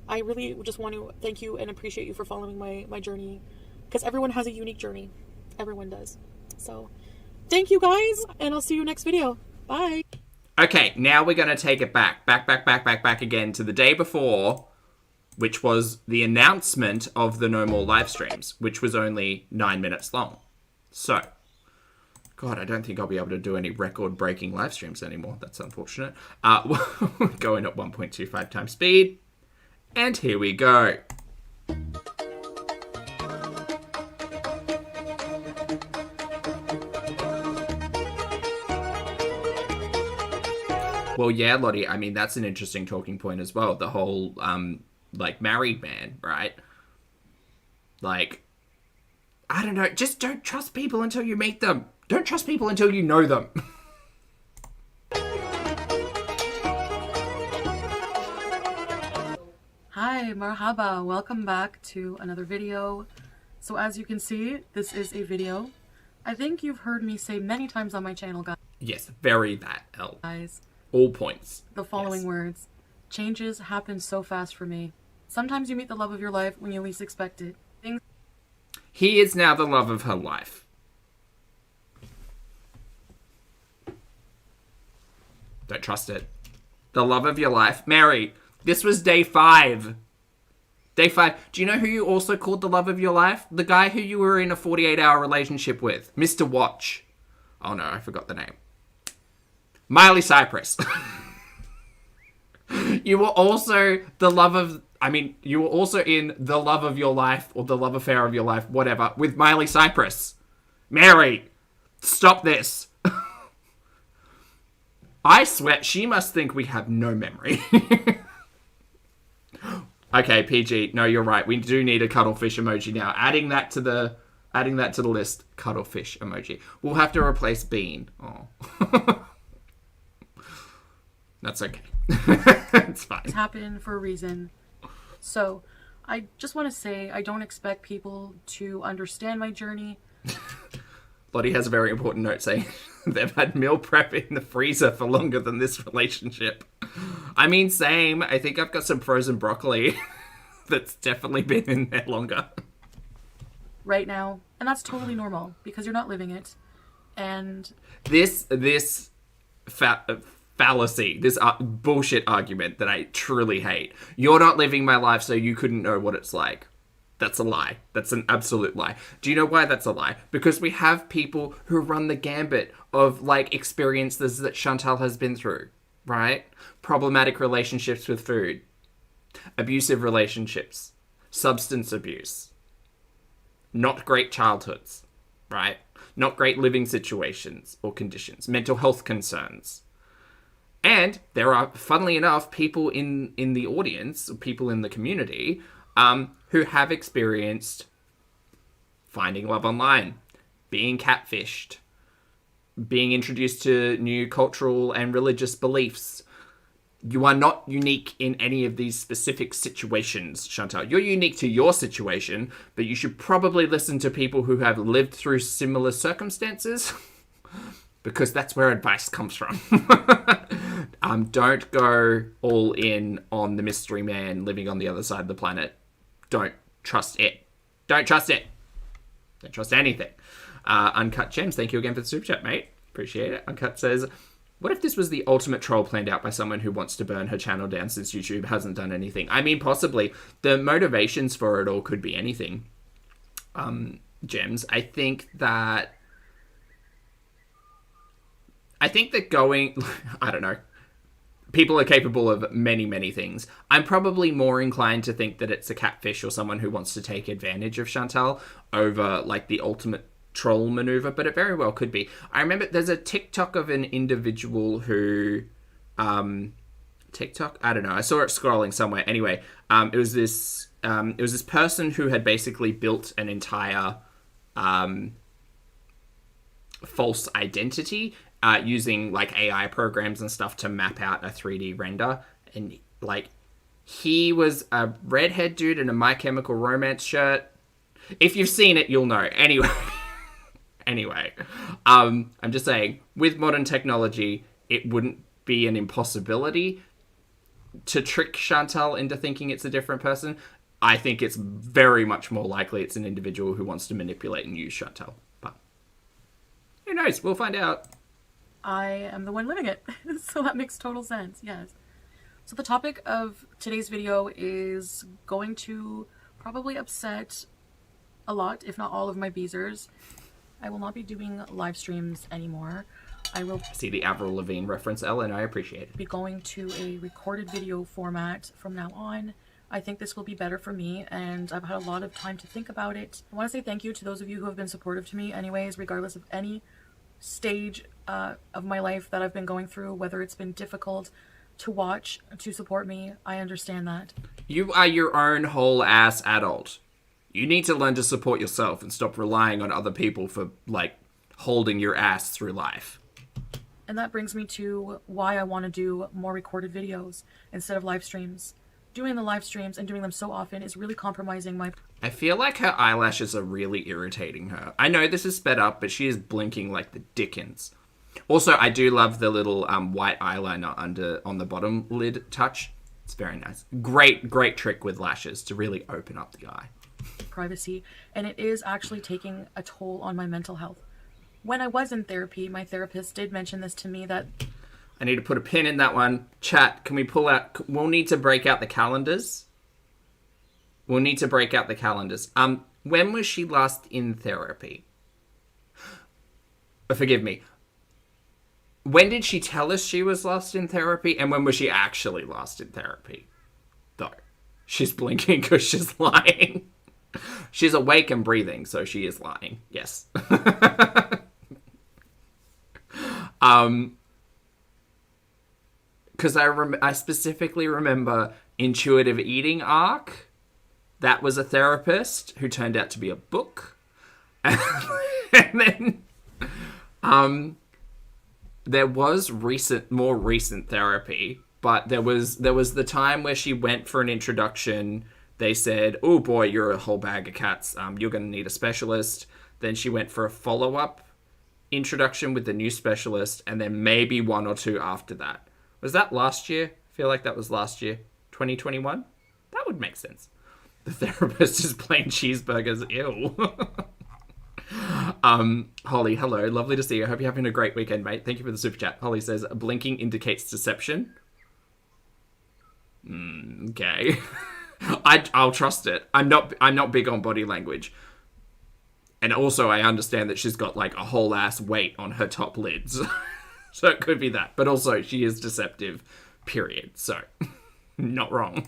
I really just want to thank you and appreciate you for following my journey, because everyone has a unique journey. Everyone does. So, thank you guys, and I'll see you next video. Bye. Okay, now we're going to take it back again to the day before, which was the announcement of the No More live streams, which was only 9 minutes long. So, God, I don't think I'll be able to do any record-breaking live streams anymore. That's unfortunate. Going at 1.25 times speed. And here we go. Well, yeah, Lottie, I mean, that's an interesting talking point as well. The whole, married man, right? Like, I don't know. Just don't trust people until you meet them. Don't trust people until you know them. Hi, marhaba. Welcome back to another video. So as you can see, this is a video I think you've heard me say many times on my channel, guys. Yes, very that, Elle. Guys. All points. The following words. Changes happen so fast for me. Sometimes you meet the love of your life when you least expect it. He is now the love of her life. Don't trust it. The love of your life. Mary, this was day 5. Day 5. Do you know who you also called the love of your life? The guy who you were in a 48-hour relationship with. Mr. Watch. Oh no, I forgot the name. Miley Cypress. You were also the love of... you were also in the love of your life, or the love affair of your life, whatever, with Miley Cypress. Mary, stop this. I swear, she must think we have no memory. Okay, PG. No, you're right. We do need a cuttlefish emoji now. Adding that to the list. Cuttlefish emoji. We'll have to replace bean. Oh. That's okay. It's fine. It's happened for a reason. So, I just want to say I don't expect people to understand my journey. Lottie has a very important note saying they've had meal prep in the freezer for longer than this relationship. Same. I think I've got some frozen broccoli that's definitely been in there longer. Right now. And that's totally normal because you're not living it. And this fallacy, this bullshit argument that I truly hate. You're not living my life so you couldn't know what it's like. That's a lie. That's an absolute lie. Do you know why that's a lie? Because we have people who run the gambit of, experiences that Chantal has been through, right? Problematic relationships with food, abusive relationships, substance abuse, not great childhoods, right? Not great living situations or conditions, mental health concerns. And there are, funnily enough, people in the audience, people in the community, who have experienced finding love online, being catfished, being introduced to new cultural and religious beliefs. You are not unique in any of these specific situations, Chantal. You're unique to your situation, but you should probably listen to people who have lived through similar circumstances, because that's where advice comes from. Don't go all in on the mystery man living on the other side of the planet. Don't trust it. Don't trust it. Don't trust anything. Uncut Gems, thank you again for the super chat, mate. Appreciate it. Uncut says, what if this was the ultimate troll planned out by someone who wants to burn her channel down since YouTube hasn't done anything? Possibly. The motivations for it all could be anything. Gems, I think that going... I don't know. People are capable of many, many things. I'm probably more inclined to think that it's a catfish or someone who wants to take advantage of Chantal over, the ultimate troll maneuver, but it very well could be. I remember there's a TikTok of an individual who... TikTok? I don't know. I saw it scrolling somewhere. Anyway, it was this person who had basically built an entire false identity using AI programs and stuff to map out a 3D render. And he was a redhead dude in a My Chemical Romance shirt. If you've seen it, you'll know. Anyway, I'm just saying, with modern technology, it wouldn't be an impossibility to trick Chantal into thinking it's a different person. I think it's very much more likely it's an individual who wants to manipulate and use Chantal. But who knows? We'll find out. I am the one living it. So that makes total sense, yes. So the topic of today's video is going to probably upset a lot, if not all of my Beezers. I will not be doing live streams anymore. I will see the Avril Lavigne reference, Ellen. I appreciate it. Be going to a recorded video format from now on. I think this will be better for me, and I've had a lot of time to think about it. I want to say thank you to those of you who have been supportive to me anyways, regardless of any stage of my life that I've been going through, whether it's been difficult to watch, to support me. I understand that. You are your own whole ass adult. You need to learn to support yourself and stop relying on other people for, holding your ass through life. And that brings me to why I want to do more recorded videos instead of live streams. Doing the live streams and doing them so often is really compromising my... I feel like her eyelashes are really irritating her. I know this is sped up, but she is blinking like the Dickens. Also, I do love the little white eyeliner on the bottom lid touch. It's very nice. Great trick with lashes to really open up the eye. Privacy, and it is actually taking a toll on my mental health. When I was in therapy, my therapist did mention this to me, that I need to put a pin in that one. Chat, can we pull out... We'll need to break out the calendars. We'll need to break out the calendars. When was she last in therapy? Forgive me. When did she tell us she was last in therapy? And when was she actually last in therapy? Though. She's blinking because she's lying. She's awake and breathing, so she is lying. Yes. Because I specifically remember Intuitive Eating Arc. That was a therapist who turned out to be a book. And then there was more recent therapy, but there was the time where she went for an introduction. They said, "Oh boy, you're a whole bag of cats. You're going to need a specialist." Then she went for a follow-up introduction with the new specialist, and then maybe one or two after that. Was that last year? I feel like that was last year. 2021? That would make sense. The therapist is plain cheeseburgers. Ew. Holly, hello. Lovely to see you. Hope you're having a great weekend, mate. Thank you for the super chat. Holly says, blinking indicates deception. Okay. I'll trust it. I'm not big on body language. And also, I understand that she's got, like, a whole ass weight on her top lids. So it could be that. But also, she is deceptive, period. So, not wrong.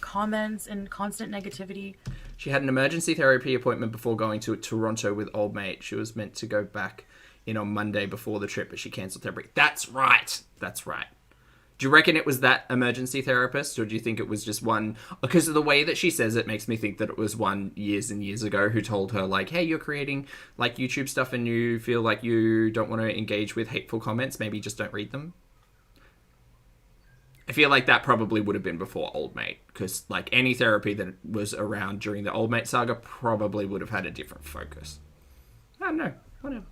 Comments and constant negativity. She had an emergency therapy appointment before going to Toronto with old mate. She was meant to go back in on Monday before the trip, but she cancelled therapy. That's right. That's right. Do you reckon it was that emergency therapist, or do you think it was just one? Because of the way that she says it makes me think that it was one years and years ago who told her, like, hey, you're creating, like, YouTube stuff and you feel like you don't want to engage with hateful comments. Maybe just don't read them. I feel like that probably would have been before Old Mate, because, like, any therapy that was around during the Old Mate saga probably would have had a different focus. I don't know. Whatever.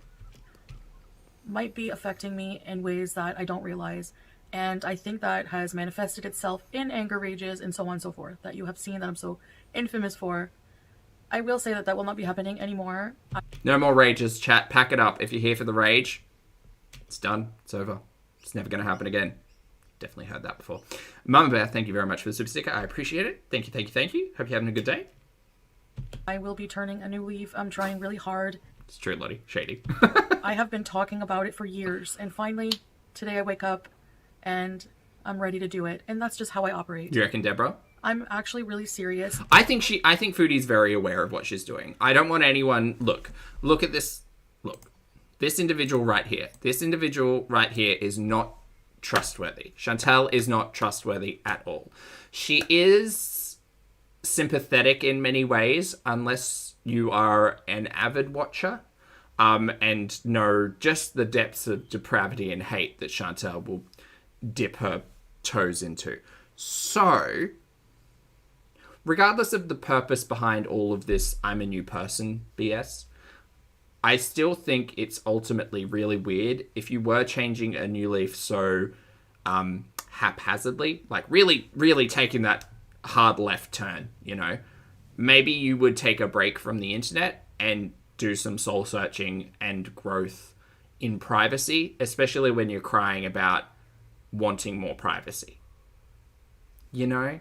Might be affecting me in ways that I don't realize. And I think that has manifested itself in anger rages and so on and so forth that you have seen that I'm so infamous for. I will say that that will not be happening anymore. No more rages, chat. Pack it up. If you're here for the rage, it's done. It's over. It's never going to happen again. Definitely heard that before. Mama Bear, thank you very much for the super sticker. I appreciate it. Thank you, thank you, thank you. Hope you're having a good day. I will be turning a new leaf. I'm trying really hard. It's true, Lottie. Shady. I have been talking about it for years. And finally, today I wake up and I'm ready to do it. And that's just how I operate. Do you reckon, Deborah? I'm actually really serious. I think Foodie's very aware of what she's doing. I don't want anyone... Look at this. Look. This individual right here. This individual right here is not trustworthy. Chantal is not trustworthy at all. She is sympathetic in many ways, unless you are an avid watcher, and know just the depths of depravity and hate that Chantal will dip her toes into. So, regardless of the purpose behind all of this I'm a new person BS, I still think it's ultimately really weird if you were changing a new leaf so haphazardly, like really, really taking that hard left turn, you know. Maybe you would take a break from the internet and do some soul searching and growth in privacy, especially when you're crying about wanting more privacy. You know?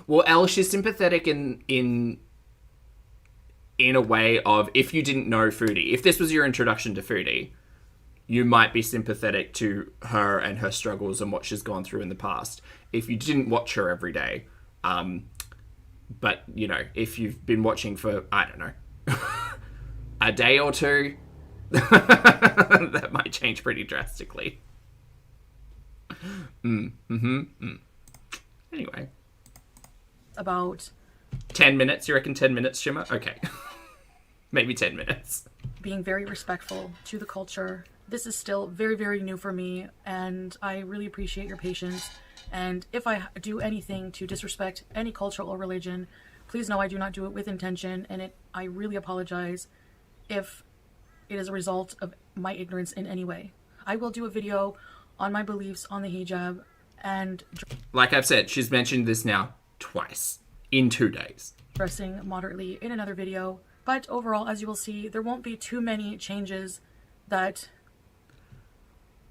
Well, Elle, she's sympathetic in a way of, if you didn't know Foodie, if this was your introduction to Foodie, you might be sympathetic to her and her struggles and what she's gone through in the past. If you didn't watch her every day, but, you know, if you've been watching for, I don't know, a day or two, that might change pretty drastically. Anyway. About 10 minutes? You reckon 10 minutes, Shimmer? Okay. Maybe 10 minutes. being very respectful to the culture. This is still very, very new for me, and I really appreciate your patience. And if I do anything to disrespect any culture or religion, please know I do not do it with intention, and I really apologize if it is a result of my ignorance in any way. I will do a video on my beliefs on the hijab, and like I've said, she's mentioned this now twice in 2 days. Dressing moderately in another video. But overall, as you will see, there won't be too many changes that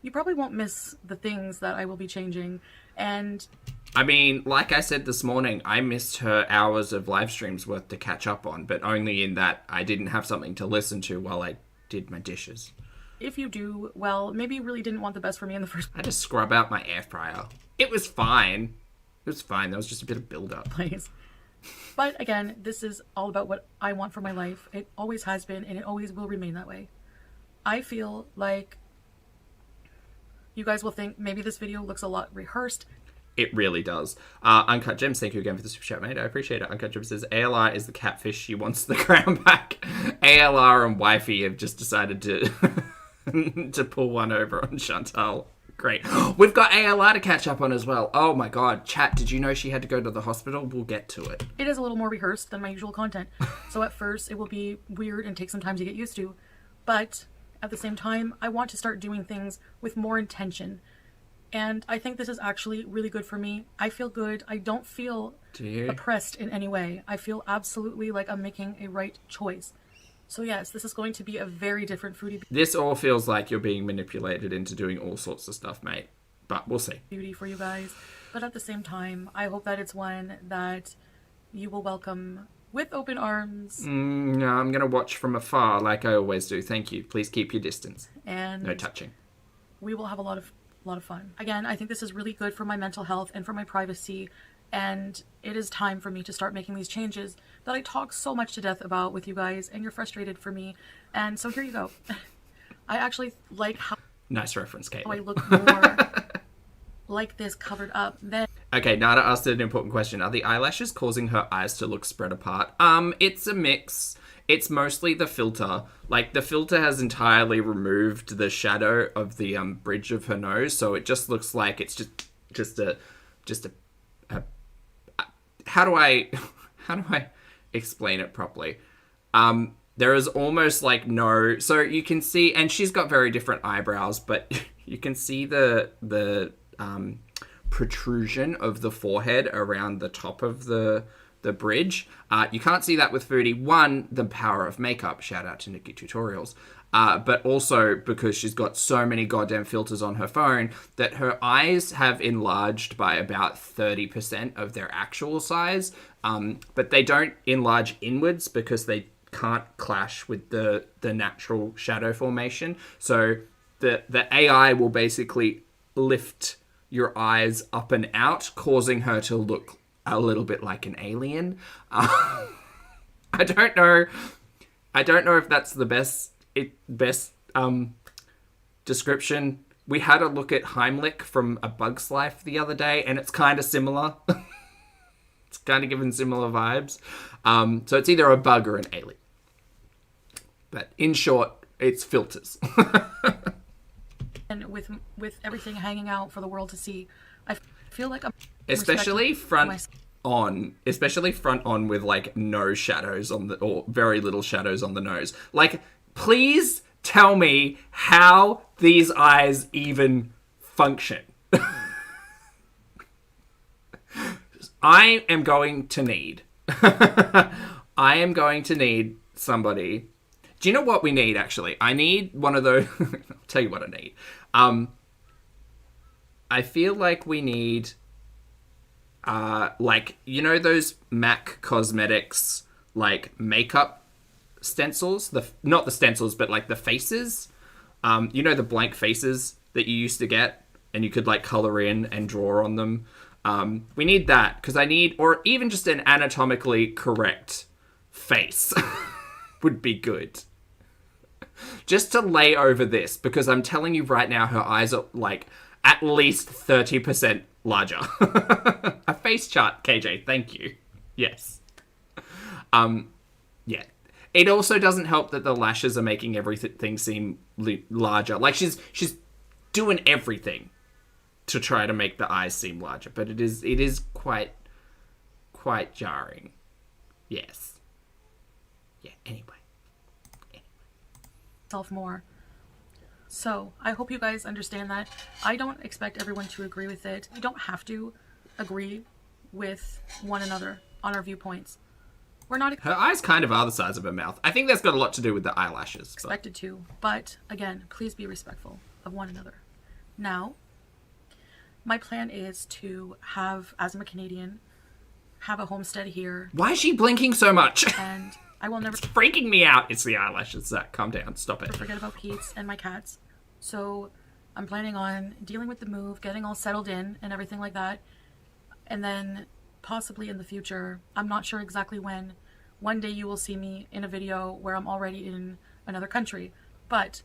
you probably won't miss the things that I will be changing. And I mean, like I said this morning, I missed her hours of live streams worth to catch up on, but only in that I didn't have something to listen to while I did my dishes. if you do, well, maybe you really didn't want the best for me in the first I had to scrub out my air fryer. It was fine. It was fine. There was just a bit of build-up. place. But again, this is all about what I want for my life. It always has been, and it always will remain that way. I feel like you guys will think maybe this video looks a lot rehearsed. It really does. Uncut Gems, thank you again for the super chat, mate. I appreciate it. Uncut Gems says, ALR is the catfish. She wants the crown back. ALR and Wifey have just decided to to pull one over on Chantal. Great. We've got ALR to catch up on as well. Oh my god. Chat, did you know she had to go to the hospital? We'll get to it. It is a little more rehearsed than my usual content. So at first it will be weird and take some time to get used to. But at the same time, I want to start doing things with more intention. And I think this is actually really good for me. I feel good. I don't feel oppressed in any way. I feel absolutely like I'm making a right choice. So yes, this is going to be a very different Foodie This all feels like you're being manipulated into doing all sorts of stuff, mate. But we'll see. Beauty for you guys. But at the same time, I hope that it's one that you will welcome with open arms. No, I'm going to watch from afar like I always do. Thank you. Please keep your distance. And no touching. We will have a lot of fun. Again, I think this is really good for my mental health and for my privacy. And it is time for me to start making these changes that I talk so much to death about with you guys, and you're frustrated for me. And so here you go. I actually like how nice reference, Kate. I look more like this covered up than... Okay, Nada asked an important question. Are the eyelashes causing her eyes to look spread apart? It's a mix. It's mostly the filter. Like, the filter has entirely removed the shadow of the bridge of her nose, so it just looks like it's just a how do I explain it properly? There is almost like no, so you can see, and she's got very different eyebrows, but you can see the protrusion of the forehead around the top of the bridge. You can't see that with Foodie. One, the power of makeup. Shout out to Nikki Tutorials. But also because she's got so many goddamn filters on her phone that her eyes have enlarged by about 30% of their actual size. But they don't enlarge inwards because they can't clash with the natural shadow formation. So the AI will basically lift your eyes up and out, causing her to look a little bit like an alien. I don't know if that's the best description. We had a look at Heimlich from A Bug's Life the other day, and it's kind of similar. It's kind of giving similar vibes. So it's either a bug or an alien. But in short, it's filters. And with everything hanging out for the world to see, I feel like I'm especially front on with like no shadows on or very little shadows on the nose. Like, please tell me how these eyes even function. I am going to need somebody. Do you know what we need, actually? I need one of those. I'll tell you what I need. I feel like we need, like, you know those MAC Cosmetics, like, makeup stencils? Not the stencils, but, like, the faces? You know the blank faces that you used to get? And you could, like, color in and draw on them? We need that, because I need, or even just an anatomically correct face would be good. Just to lay over this, because I'm telling you right now, her eyes are, like, at least 30% larger. A face chart, KJ, thank you. Yes. Yeah. It also doesn't help that the lashes are making everything seem larger. Like, she's doing everything to try to make the eyes seem larger, but it is quite jarring. Yes. Yeah, anyway. More. So I hope you guys understand that. I don't expect everyone to agree with it. We don't have to agree with one another on our viewpoints. We're not her eyes kind of are the size of her mouth. I think that's got a lot to do with the eyelashes. Expected to, but again, please be respectful of one another. Now, my plan is to have, as I'm a Canadian, have a homestead here. Why is she blinking so much? And I will never... It's freaking me out. It's the eyelashes, Zach. Calm down. Stop it. ...forget about Pete's and my cats. So I'm planning on dealing with the move, getting all settled in and everything like that. And then possibly in the future, I'm not sure exactly when, one day you will see me in a video where I'm already in another country. But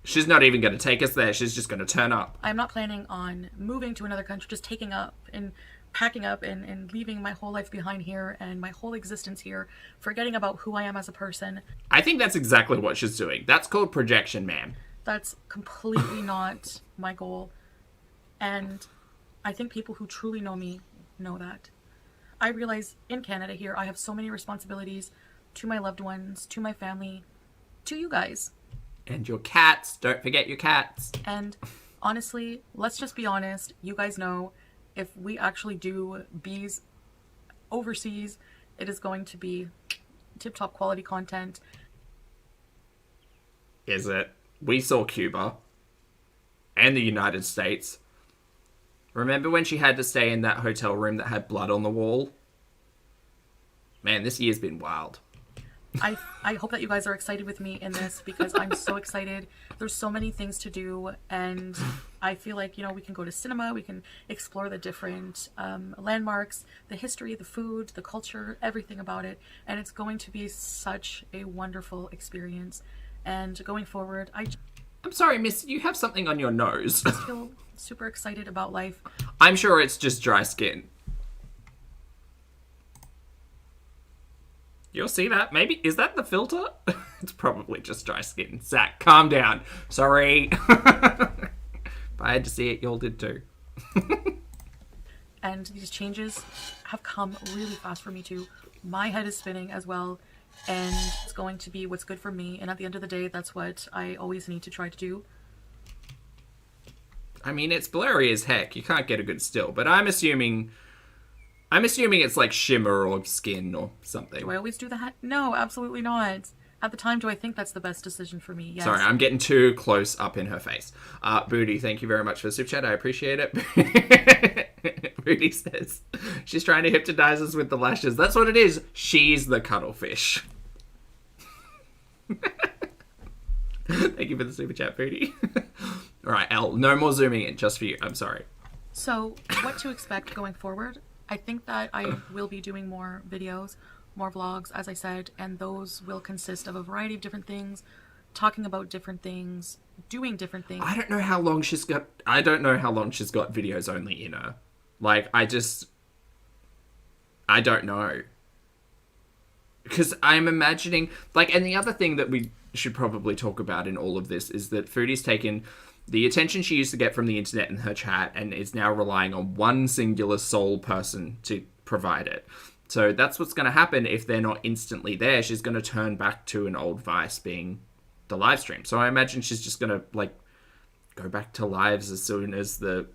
she's not even going to take us there. She's just going to turn up. I'm not planning on moving to another country, just taking up and packing up and leaving my whole life behind here and my whole existence here, forgetting about who I am as a person. I think that's exactly what she's doing. That's called projection, ma'am. That's completely not my goal. And I think people who truly know me know that. I realize in Canada here, I have so many responsibilities to my loved ones, to my family, to you guys. And your cats. Don't forget your cats. And honestly, let's just be honest. You guys know if we actually do bees overseas, it is going to be tip-top quality content. Is it? We saw Cuba and the United States. Remember when she had to stay in that hotel room that had blood on the wall? Man, this year's been wild. I hope that you guys are excited with me in this because I'm so excited. There's so many things to do, and I feel like, you know, we can go to cinema, we can explore the different landmarks, the history, the food, the culture, everything about it, and it's going to be such a wonderful experience. And going forward, I'm sorry, miss, you have something on your nose. just feel super excited about life. I'm sure it's just dry skin. You'll see that. Maybe, is that the filter? It's probably just dry skin. Zach, calm down. Sorry. If I had to see it, y'all did too. And these changes have come really fast for me too. My head is spinning as well, and it's going to be what's good for me. And at the end of the day, that's what I always need to try to do. I mean, it's blurry as heck. You can't get a good still, but I'm assuming it's like shimmer or skin or something. Do I always do that? No, absolutely not. At the time, do I think that's the best decision for me? Yes. Sorry, I'm getting too close up in her face. Booty, thank you very much for the super chat. I appreciate it. Booty says she's trying to hypnotize us with the lashes. That's what it is. She's the cuttlefish. Thank you for the super chat, Booty. All right, Elle, no more zooming in, just for you. I'm sorry. So, what to expect going forward? I think that I will be doing more videos, more vlogs, as I said, and those will consist of a variety of different things, talking about different things, doing different things. I don't know how long she's got videos only in her. Like, I don't know. Because I'm imagining, like, and the other thing that we should probably talk about in all of this is that Foodie's taken the attention she used to get from the internet and her chat and is now relying on one singular sole person to provide it. So that's what's going to happen if they're not instantly there. She's going to turn back to an old vice, being the live stream. So I imagine she's just going to, like, go back to lives as soon as the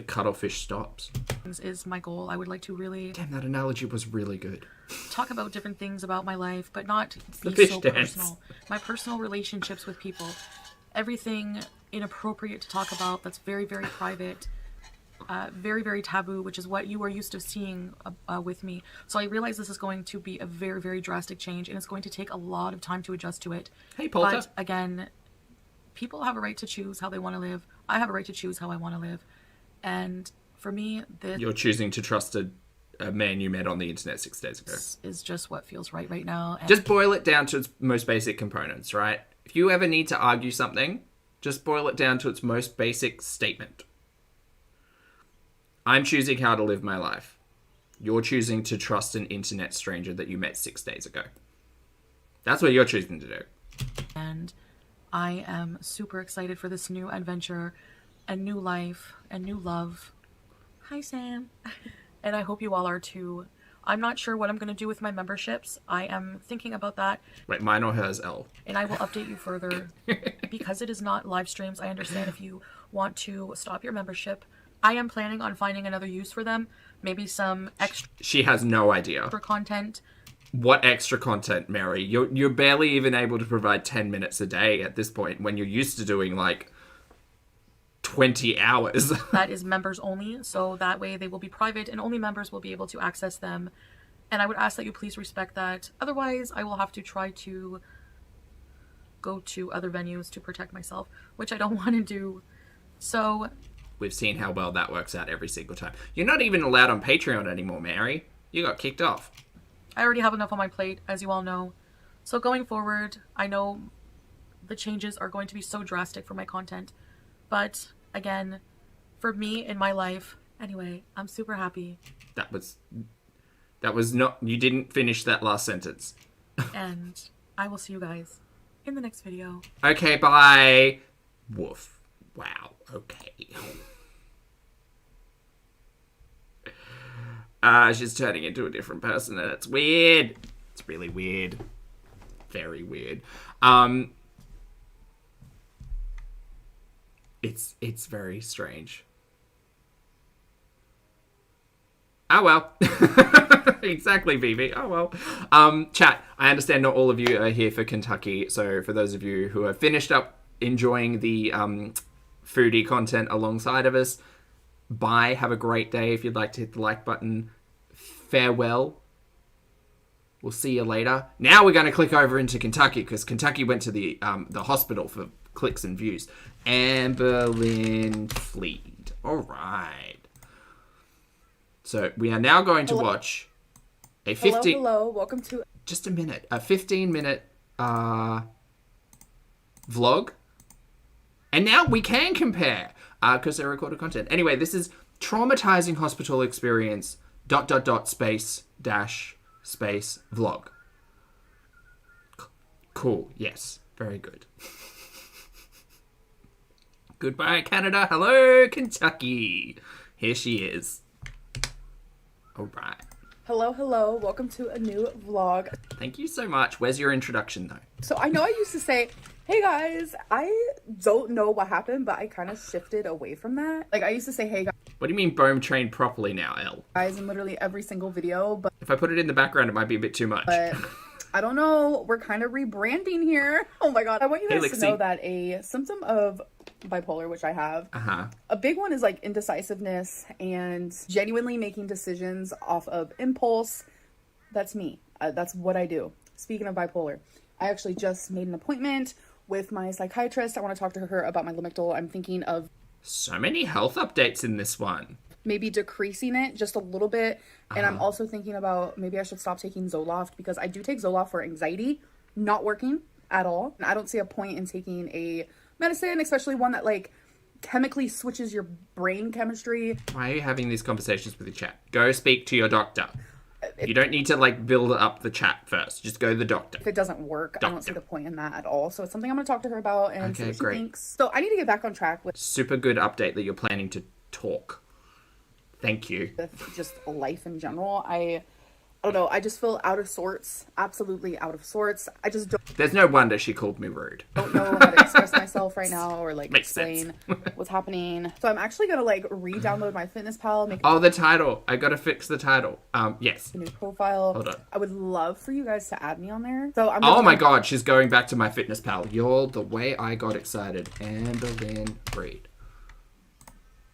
cuttlefish stops. Is my goal. I would like to really... Damn, that analogy was really good. Talk about different things about my life, but not The be fish so dance. personal. My personal relationships with people. Everything inappropriate to talk about that's very, very private. Very, very taboo, which is what you are used to seeing with me. So I realize this is going to be a very, very drastic change, and it's going to take a lot of time to adjust to it. Hey, Pulpy. But again, people have a right to choose how they want to live. I have a right to choose how I want to live. And for me, this... You're choosing to trust a man you met on the internet 6 days ago. is just what feels right now. And just boil it down to its most basic components, right? If you ever need to argue something, just boil it down to its most basic statement. I'm choosing how to live my life. You're choosing to trust an internet stranger that you met 6 days ago. That's what you're choosing to do. And I am super excited for this new adventure, a new life, a new love. Hi, Sam. And I hope you all are too. I'm not sure what I'm going to do with my memberships. I am thinking about that. Wait, mine or hers, Elle? And I will update you further. Because it is not live streams, I understand if you want to stop your membership. I am planning on finding another use for them. Maybe some extra... She has no idea. ...content. What extra content, Mary? You're barely even able to provide 10 minutes a day at this point when you're used to doing, like, 20 hours. That is members only, so that way they will be private and only members will be able to access them. And I would ask that you please respect that. Otherwise, I will have to try to go to other venues to protect myself, which I don't want to do. So we've seen how well that works out every single time. You're not even allowed on Patreon anymore, Mary. You got kicked off. I already have enough on my plate, as you all know. So going forward, I know the changes are going to be so drastic for my content. But again, for me in my life, anyway, I'm super happy. That was not, you didn't finish that last sentence. And I will see you guys in the next video. Okay, bye. Woof. Wow, okay. She's turning into a different person and it's weird. It's really weird. Very weird. It's very strange. Oh well. Exactly, Vivi. Oh well. Chat, I understand not all of you are here for Kentucky, so for those of you who have finished up enjoying the foodie content alongside of us, bye. Have a great day. If you'd like to hit the like button, farewell. We'll see you later. Now we're going to click over into Kentucky because Kentucky went to the hospital for clicks and views. Amberlynn Reid. All right. So we are now going to watch a 15... Hello, welcome to... Just a minute. A 15-minute vlog. And now we can compare because they're recorded content. Anyway, this is traumatizing hospital experience ... space vlog. Cool. Yes. Very good. Goodbye, Canada. Hello, Kentucky. Here she is. All right. Hello, welcome to a new vlog. Thank you so much. Where's your introduction, though? So I know I used to say, hey guys, I don't know what happened, but I kind of shifted away from that. Like, I used to say, hey What do you mean bone trained properly now, Elle? guys, in literally every single video, but If I put it in the background, it might be a bit too much. I don't know. We're kind of rebranding here. Oh my god. I want you guys to know that a symptom of bipolar, which I have, a big one is like indecisiveness and genuinely making decisions off of impulse. That's me. That's what I do. Speaking of bipolar, I actually just made an appointment with my psychiatrist. I want to talk to her about my lamictal. I'm thinking of so many health updates in this one. Maybe decreasing it just a little bit. And I'm also thinking about maybe I should stop taking Zoloft because I do take Zoloft for anxiety. Not working at all. And I don't see a point in taking a medicine, especially one that like chemically switches your brain chemistry. Why are you having these conversations with your chat? Go speak to your doctor. You don't need to like build up the chat first. Just go to the doctor. If it doesn't work, I don't see the point in that at all. So it's something I'm going to talk to her about and see what she thinks. So I need to get back on track with... Super good update that you're planning to talk. Thank you. With just life in general. I don't know. I just feel out of sorts. Absolutely out of sorts. I just don't... There's no wonder she called me rude. Don't know how to express myself right now or like explain what's happening. So I'm actually going to like re-download my FitnessPal. The title. I got to fix the title. Yes. A new profile. Hold on. I would love for you guys to add me on there. So I'm oh my god, she's going back to my FitnessPal. You're the way I got excited. Amberlynn Reid.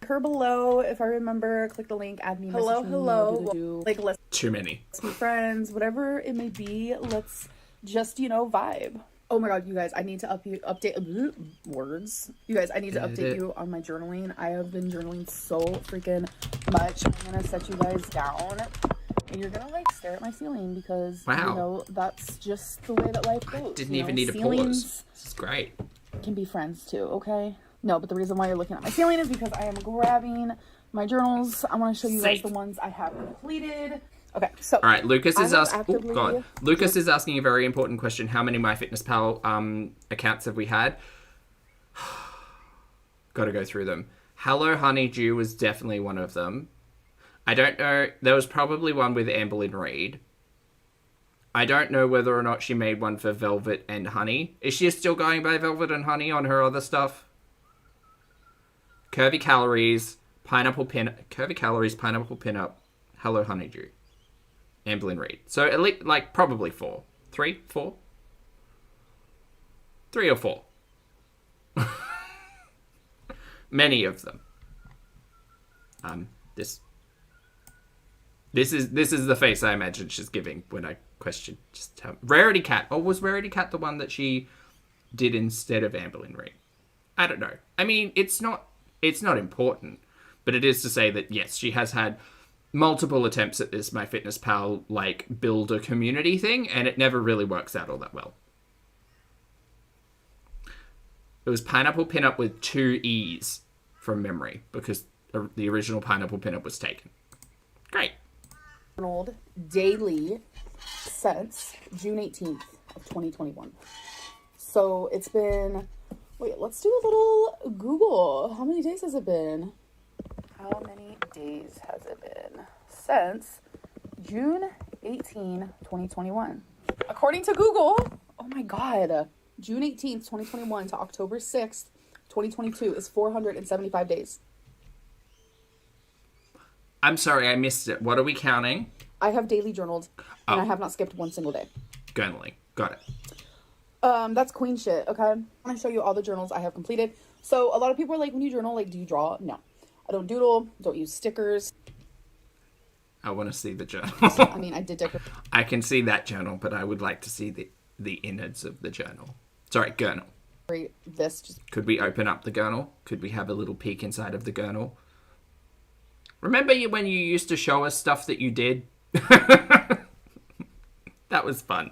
Her below, if I remember, click the link, add me. Hello. Like, let's too many. Let's be friends, whatever it may be. Let's just, vibe. Oh my god, you guys, I need to update words. You guys, I need to update you on my journaling. I have been journaling so freaking much. I'm gonna set you guys down, and you're gonna like stare at my ceiling because that's just the way that life goes. Didn't even need a pause. This is great. Can be friends too, okay? No, but the reason why you're looking at my ceiling is because I am grabbing my journals. I want to show you guys the ones I have completed. Okay, so... All right, Lucas is asking... Oh, God. Lucas is asking a very important question. How many MyFitnessPal accounts have we had? Got to go through them. Hello Honeydew was definitely one of them. I don't know. There was probably one with Amberlynn Reid. I don't know whether or not she made one for Velvet and Honey. Is she still going by Velvet and Honey on her other stuff? Curvy Calories, Pineapple Pinup, Hello Honeydew, Amberlynn Reid. So at least, like, probably 4. 3? 4? 3 or 4. Many of them. This is the face I imagine she's giving when I question just how... Rarity Cat. Or was Rarity Cat the one that she did instead of Amberlynn Reid? I don't know. I mean, it's not important, but it is to say that yes, she has had multiple attempts at this MyFitnessPal like build a community thing, and it never really works out all that well. It was Pineapple Pinup with 2 E's from memory, because the original Pineapple Pinup was taken. Great. Daily since June 18th of 2021. So it's been... Wait, let's do a little Google. How many days has it been? How many days has it been since June 18, 2021? According to Google, oh my God, June 18th, 2021 to October 6th, 2022 is 475 days. I'm sorry, I missed it. What are we counting? I have daily journaled, and I have not skipped one single day. Journaling. Got it. That's queen shit, okay? I'm gonna show you all the journals I have completed. So a lot of people are like, when you journal, like, do you draw? No. I don't doodle, don't use stickers. I want to see the journal. I mean, I did decorate. I can see that journal, but I would like to see the innards of the journal. Sorry, journal. This just... Could we open up the journal? Could we have a little peek inside of the journal? Remember when you used to show us stuff that you did? That was fun.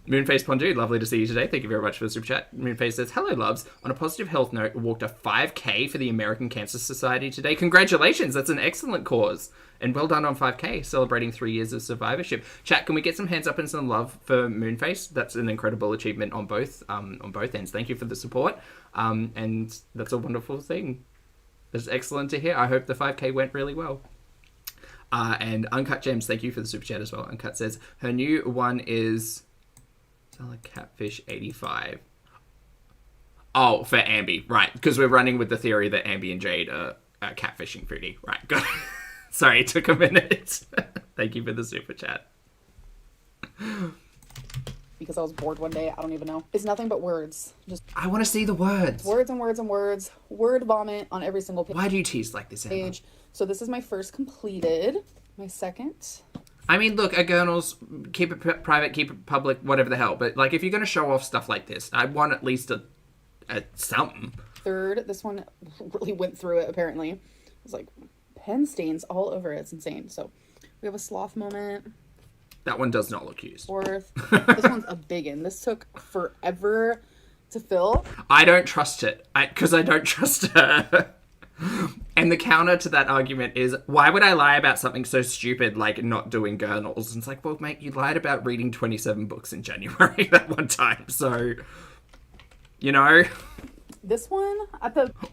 Moonface Pondu, lovely to see you today. Thank you very much for the super chat. Moonface says, hello, loves. On a positive health note, walked a 5K for the American Cancer Society today. Congratulations, that's an excellent cause. And well done on 5K, celebrating 3 years of survivorship. Chat, can we get some hands up and some love for Moonface? That's an incredible achievement on both ends. Thank you for the support. And that's a wonderful thing. That's excellent to hear. I hope the 5K went really well. And Uncut Gems, thank you for the super chat as well. Uncut says, her new one is... Solid Catfish 85. Oh, for Ambi, right. Because we're running with the theory that Ambi and Jade are catfishing Foodie. Right, good. Sorry, it took a minute. Thank you for the super chat. Because I was bored one day, I don't even know. It's nothing but words. Just I want to see the words. Words and words and words. Word vomit on every single page. Why do you tease like this, Amber? So this is my first completed. My second... I mean, look, journals, keep it private, keep it public, whatever the hell. But, like, if you're going to show off stuff like this, I want at least a something. Third, this one really went through it, apparently. It was, like, pen stains all over it. It's insane. So, we have a sloth moment. That one does not look used. Fourth. This one's a big one. This took forever to fill. I don't trust it. Because I don't trust her. And the counter to that argument is, why would I lie about something so stupid like not doing journals? And it's like, well, mate, you lied about reading 27 books in January that one time. So, you know. This one,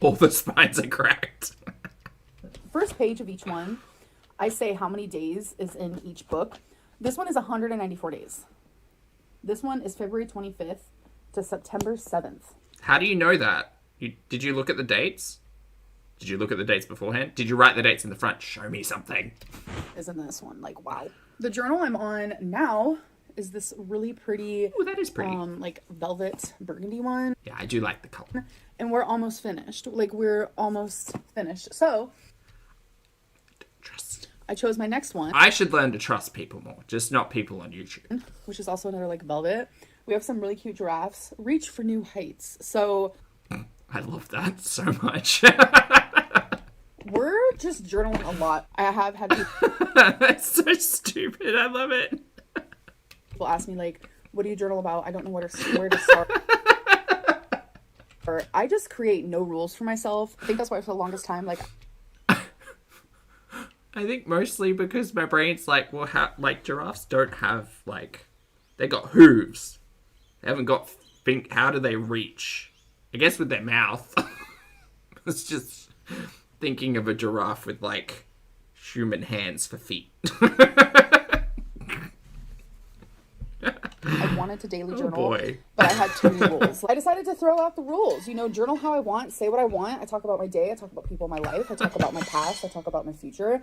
all the spines are cracked. First page of each one, I say how many days is in each book. This one is 194 days. This one is February 25th to September 7th. How do you know that? Did you look at the dates? Did you look at the dates beforehand? Did you write the dates in the front? Show me something. Isn't this one like, wow. The journal I'm on now is this really pretty... Oh, that is pretty. Like velvet burgundy one. Yeah, I do like the color. And we're almost finished. Like, we're almost finished. So... Trust. I chose my next one. I should learn to trust people more. Just not people on YouTube. Which is also another, like, velvet. We have some really cute giraffes. Reach for new heights. So... I love that so much. We're just journaling a lot. I have had That's so stupid. I love it. People ask me, like, what do you journal about? I don't know where to start. Or I just create no rules for myself. I think that's why for the longest time, like... I think mostly because my brain's like, well, giraffes don't have, like... They got hooves. They haven't got... How do they reach? I guess with their mouth. It's just thinking of a giraffe with, like, human hands for feet. I wanted to daily journal, boy. But I had too many rules. I decided to throw out the rules. You know, journal how I want, say what I want. I talk about my day. I talk about people in my life. I talk about my past. I talk about my future.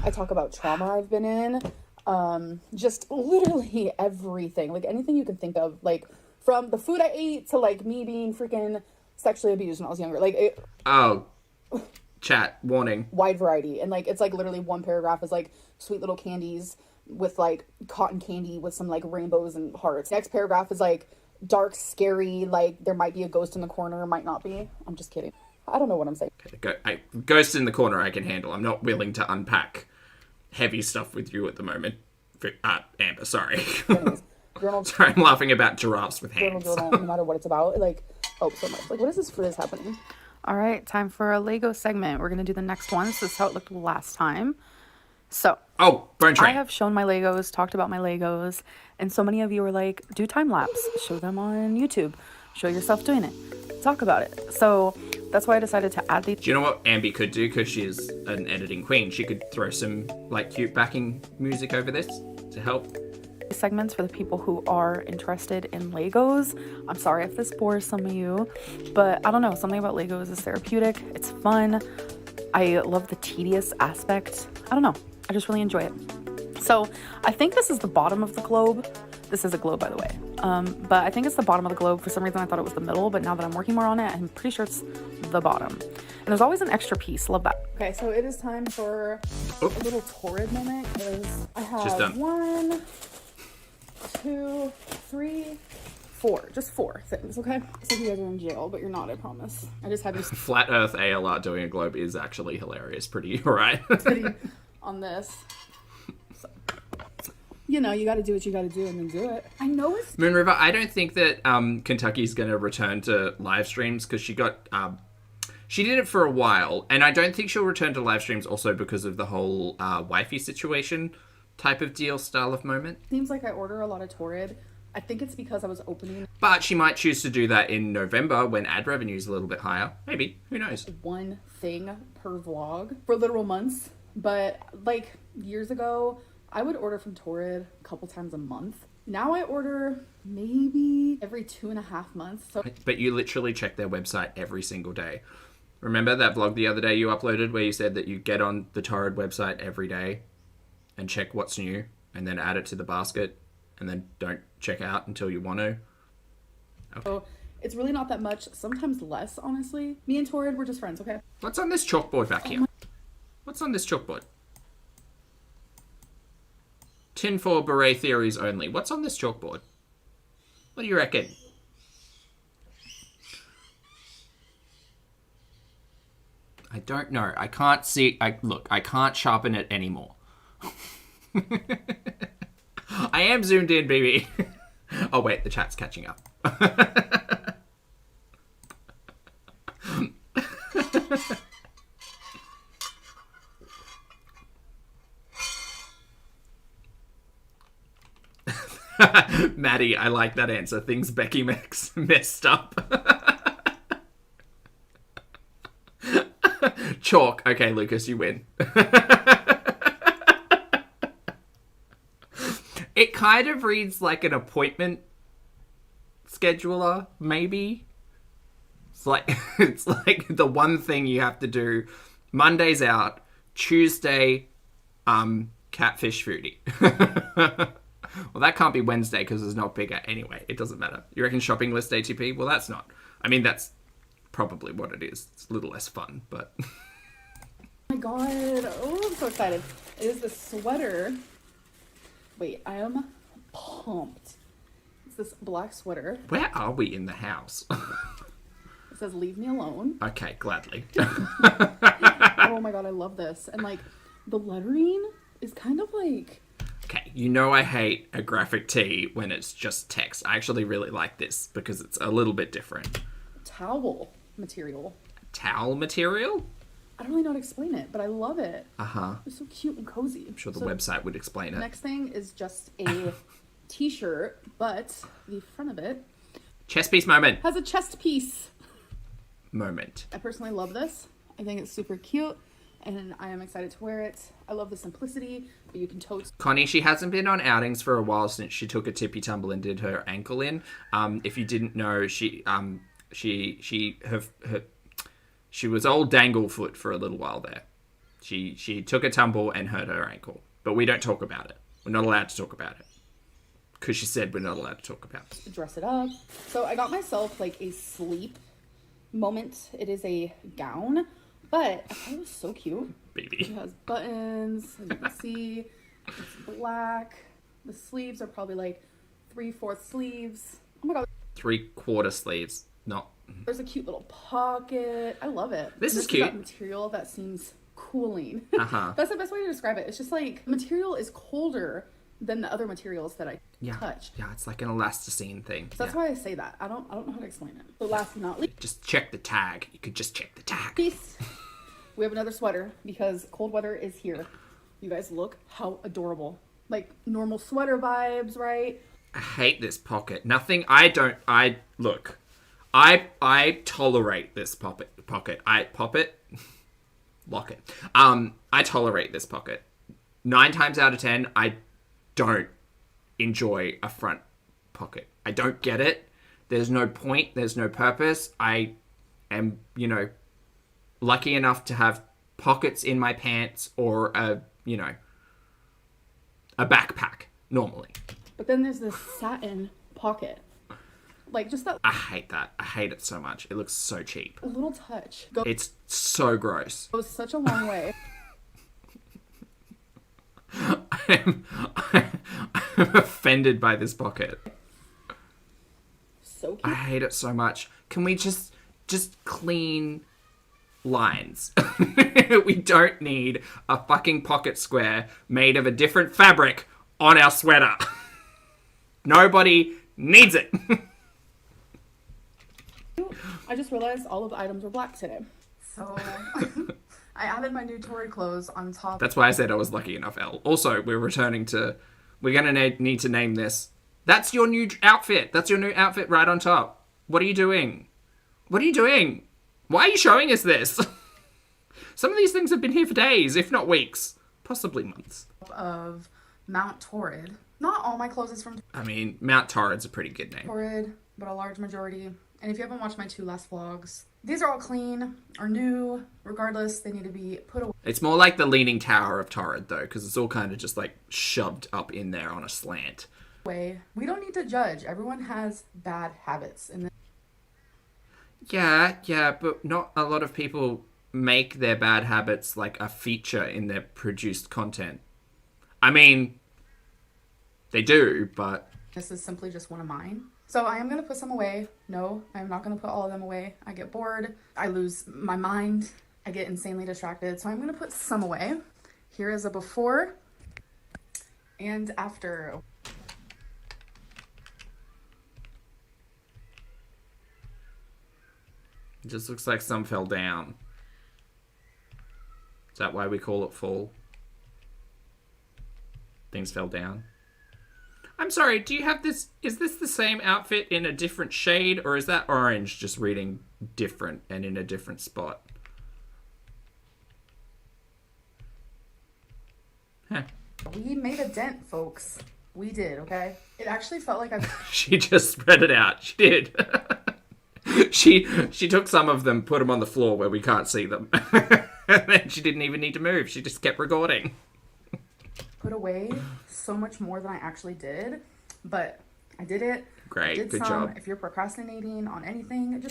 I talk about trauma I've been in. Just literally everything. Like, anything you can think of. Like, from the food I ate to, like, me being freaking... sexually abused when I was younger. Like, oh, Chat, warning. Wide variety. And like, it's like literally one paragraph is like sweet little candies with like cotton candy with some like rainbows and hearts. Next paragraph is like dark, scary, like there might be a ghost in the corner, might not be. I'm just kidding. I don't know what I'm saying. Okay, ghost in the corner I can handle. I'm not willing to unpack heavy stuff with you at the moment. Amber, sorry. Anyways, journal, sorry, I'm laughing about giraffes with hands. Journal, no matter what it's about, like, hope so much. Like, what is this for this happening? All right, time for a Lego segment. We're going to do the next one. This is how it looked last time. So, Bone Train. I have shown my Legos, talked about my Legos, and so many of you were like, do time lapse, show them on YouTube, show yourself doing it, talk about it. So that's why I decided to add these. Do you know what Ambi could do? Because she's an editing queen. She could throw some like cute backing music over this to help. Segments for the people who are interested in Legos. I'm sorry if this bores some of you, but I don't know, something about Legos is therapeutic. It's fun. I love the tedious aspect. I don't know, I just really enjoy it. So I think this is the bottom of the globe. This is a globe, by the way, but I think it's the bottom of the globe. For some reason I thought it was the middle, but now that I'm working more on it, I'm pretty sure it's the bottom. And there's always an extra piece. Love that. Okay, so it is time for a little torrid moment, because I have 1, 2, 3, 4. Just 4 things, okay? It's like you guys are in jail, but you're not, I promise. I just had these Flat Earth ALR doing a globe is actually hilarious. Pretty alright. on this. So, you know, you gotta do what you gotta do and then do it. I know it's... Moon River, I don't think that Kentucky's going to return to live streams because she got... she did it for a while, and I don't think she'll return to live streams also because of the whole wifey situation type of deal, style of moment. Seems like I order a lot of Torrid. I think it's because I was opening... But she might choose to do that in November when ad revenue is a little bit higher. Maybe. Who knows? One thing per vlog for literal months. But like years ago, I would order from Torrid a couple times a month. Now I order maybe every 2.5 months. So, but you literally check their website every single day. Remember that vlog the other day you uploaded where you said that you get on the Torrid website every day and check what's new and then add it to the basket and then don't check out until you want to? Okay. So it's really not that much, sometimes less, honestly. Me and Torrid, we're just friends, okay? What's on this chalkboard back here? What's on this chalkboard? Tinfoil beret theories only. What's on this chalkboard? What do you reckon? I don't know. I can't see. Look, I can't sharpen it anymore. I am zoomed in, baby. Oh, wait. The chat's catching up. Maddie, I like that answer. Things Becky messed up. Chalk. Okay, Lucas, you win. It kind of reads like an appointment scheduler, maybe. It's like the one thing you have to do. Monday's out. Tuesday, catfish foodie. Well, that can't be Wednesday because it's not bigger. Anyway, it doesn't matter. You reckon shopping list ATP? Well, that's not. I mean, that's probably what it is. It's a little less fun, but... Oh my god. Oh, I'm so excited. It is this sweater. Wait, I am pumped. It's this black sweater. Where are we in the house? It says, leave me alone. Okay, gladly. Oh my god, I love this. And like, the lettering is kind of like... Okay, you know I hate a graphic tee when it's just text. I actually really like this because it's a little bit different. Towel material. Towel material? I don't really know how to explain it, but I love it. Uh-huh. It's so cute and cozy. I'm sure the website would explain it. Next thing is just a t-shirt, but the front of it... Chest piece moment. Has a chest piece. Moment. I personally love this. I think it's super cute, and I am excited to wear it. I love the simplicity, but you can tote... Connie, she hasn't been on outings for a while since she took a tippy tumble and did her ankle in. If you didn't know, she was old Danglefoot for a little while there. She took a tumble and hurt her ankle. But we don't talk about it. We're not allowed to talk about it. Because she said we're not allowed to talk about it. Dress it up. So I got myself like a sleep moment. It is a gown, But I thought it was so cute. Baby. It has buttons, as you can see. It's black. The sleeves are probably like 3/4 sleeves. Oh my god. 3/4 sleeves. Not. There's a cute little pocket. I love it. This is cute. That material that seems cooling. Uh-huh. That's the best way to describe it. It's just like material is colder than the other materials that I touch. Yeah, it's like an elasticine thing. So that's why I say that. I don't know how to explain it. But last but not least, just check the tag. You could just check the tag. Peace. We have another sweater because cold weather is here. You guys look how adorable. Like normal sweater vibes, right? I hate this pocket. Look. I tolerate this pocket. Lock it. I tolerate this pocket. 9 times out of 10, I don't enjoy a front pocket. I don't get it. There's no point. There's no purpose. I am, lucky enough to have pockets in my pants or a backpack normally. But then there's this satin pocket. Like just that. I hate that. I hate it so much. It looks so cheap. A little touch. It's so gross. Goes such a long way. I'm offended by this pocket. So cute. I hate it so much. Can we just clean lines? We don't need a fucking pocket square made of a different fabric on our sweater. Nobody needs it. I just realized all of the items were black today. So I added my new Tory clothes on top. That's why I said I was lucky enough, Elle. Also, we're going to need to name this. That's your new outfit. That's your new outfit right on top. What are you doing? What are you doing? Why are you showing us this? Some of these things have been here for days, if not weeks. Possibly months. Of Mount Torrid. Not all my clothes is from I mean, Mount Torrid's a pretty good name. Torrid, but a large majority. And if you haven't watched my 2 last vlogs, these are all clean or new. Regardless, they need to be put away. It's more like the Leaning Tower of Torrid, though, because it's all kind of just like shoved up in there on a slant. We don't need to judge. Everyone has bad habits. Yeah, but not a lot of people make their bad habits like a feature in their produced content. I mean, they do, but... This is simply just one of mine. So I am going to put some away. No, I'm not going to put all of them away. I get bored. I lose my mind. I get insanely distracted. So I'm going to put some away. Here is a before and after. It just looks like some fell down. Is that why we call it fall? Things fell down. I'm sorry, do you have this... Is this the same outfit in a different shade? Or is that orange just reading different and in a different spot? Huh. We made a dent, folks. We did, okay? It actually felt like I... She just spread it out. She did. She took some of them, put them on the floor where we can't see them. And then she didn't even need to move. She just kept recording. Put away so much more than I actually did, but I did it. Great, good job. If you're procrastinating on anything,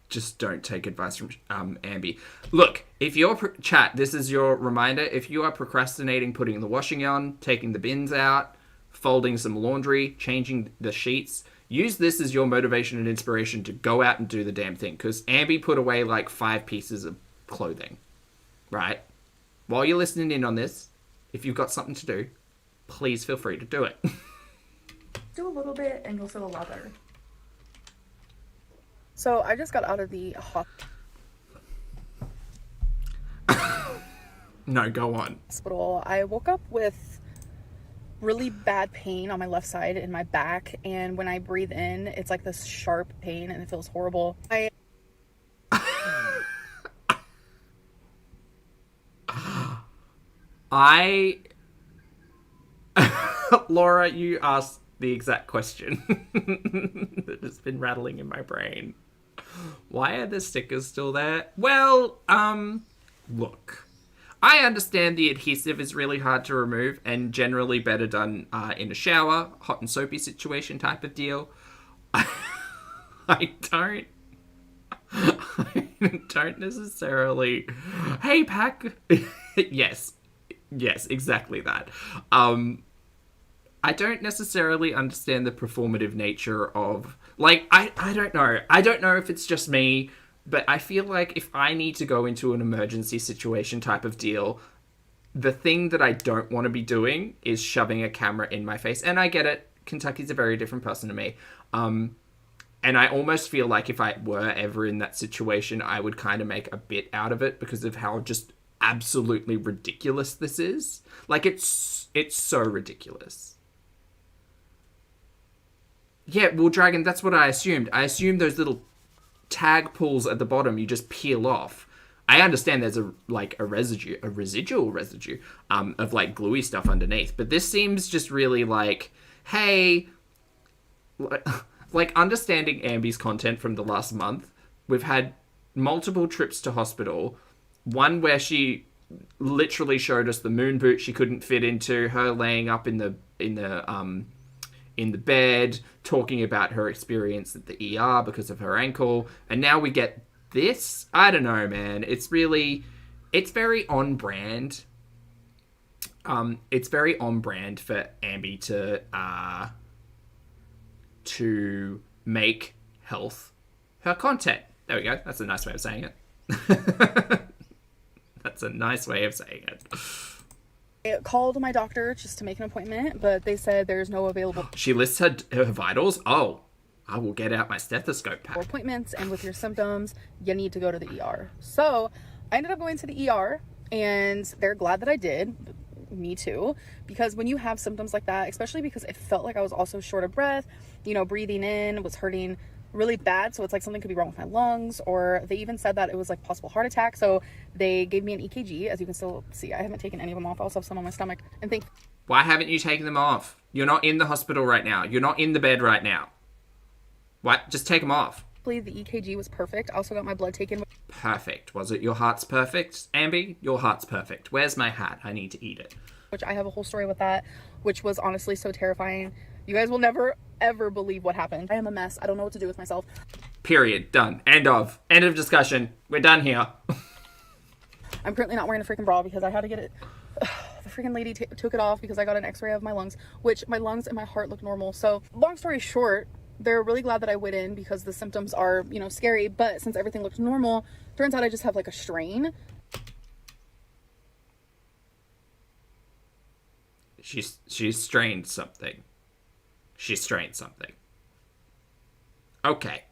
just don't take advice from Ambi. Look, if you're chat, this is your reminder. If you are procrastinating putting the washing on, taking the bins out, folding some laundry, changing the sheets, use this as your motivation and inspiration to go out and do the damn thing. Because Ambi put away like 5 pieces of clothing, right? While you're listening in on this, if you've got something to do, please feel free to do it. Do a little bit and you'll feel a lot better. So I just got out of the No, go on. Hospital. I woke up with really bad pain on my left side in my back, and when I breathe in, it's like this sharp pain and it feels horrible. Laura, you asked the exact question that has been rattling in my brain. Why are the stickers still there? Well, look. I understand the adhesive is really hard to remove and generally better done in a shower, hot and soapy situation type of deal. I don't... don't necessarily... Hey, Pack! Yes, exactly that. I don't necessarily understand the performative nature of... Like, I don't know. I don't know if it's just me, but I feel like if I need to go into an emergency situation type of deal, the thing that I don't want to be doing is shoving a camera in my face. And I get it. Kentucky's a very different person to me. And I almost feel like if I were ever in that situation, I would kind of make a bit out of it because of how just absolutely ridiculous this is. Like, it's so ridiculous. Yeah, well, Dragon, that's what I assumed. I assumed those little tag pulls at the bottom you just peel off. I understand there's a residual residue of like gluey stuff underneath, but this seems just really like, hey, like understanding Ambi's content from the last month, we've had multiple trips to hospital, one where she literally showed us the moon boot she couldn't fit into, her laying up in the bed, talking about her experience at the ER because of her ankle, and now we get this. I don't know, man. It's very on brand. It's very on brand for Ambi to make health her content. There we go. That's a nice way of saying it. That's a nice way of saying it. I called my doctor just to make an appointment, but they said there's no available... She lists her vitals? Oh, I will get out my stethoscope pack. ...appointments, and with your symptoms, you need to go to the ER. So I ended up going to the ER, and they're glad that I did. Me too. Because when you have symptoms like that, especially because it felt like I was also short of breath, you know, breathing in was hurting really bad, so it's like something could be wrong with my lungs, or they even said that it was like possible heart attack, so they gave me an EKG. As you can still see, I haven't taken any of them off. I also have some on my stomach, and why haven't you taken them off? You're not in the hospital right now. You're not in the bed right now. What? Just take them off. The EKG was perfect. I also got my blood taken. Perfect. Was it your heart's perfect, Ambi? Your heart's perfect. Where's my hat? I need to eat it. Which I have a whole story with that, which was honestly so terrifying. You guys will never, ever believe what happened. I am a mess. I don't know what to do with myself. Period. Done. End of discussion. We're done here. I'm currently not wearing a freaking bra because I had to get it. The freaking lady took it off because I got an x-ray of my lungs, which my lungs and my heart look normal. So long story short, they're really glad that I went in because the symptoms are, you know, scary. But since everything looks normal, turns out I just have like a strain. She's strained something. She strained something. Okay.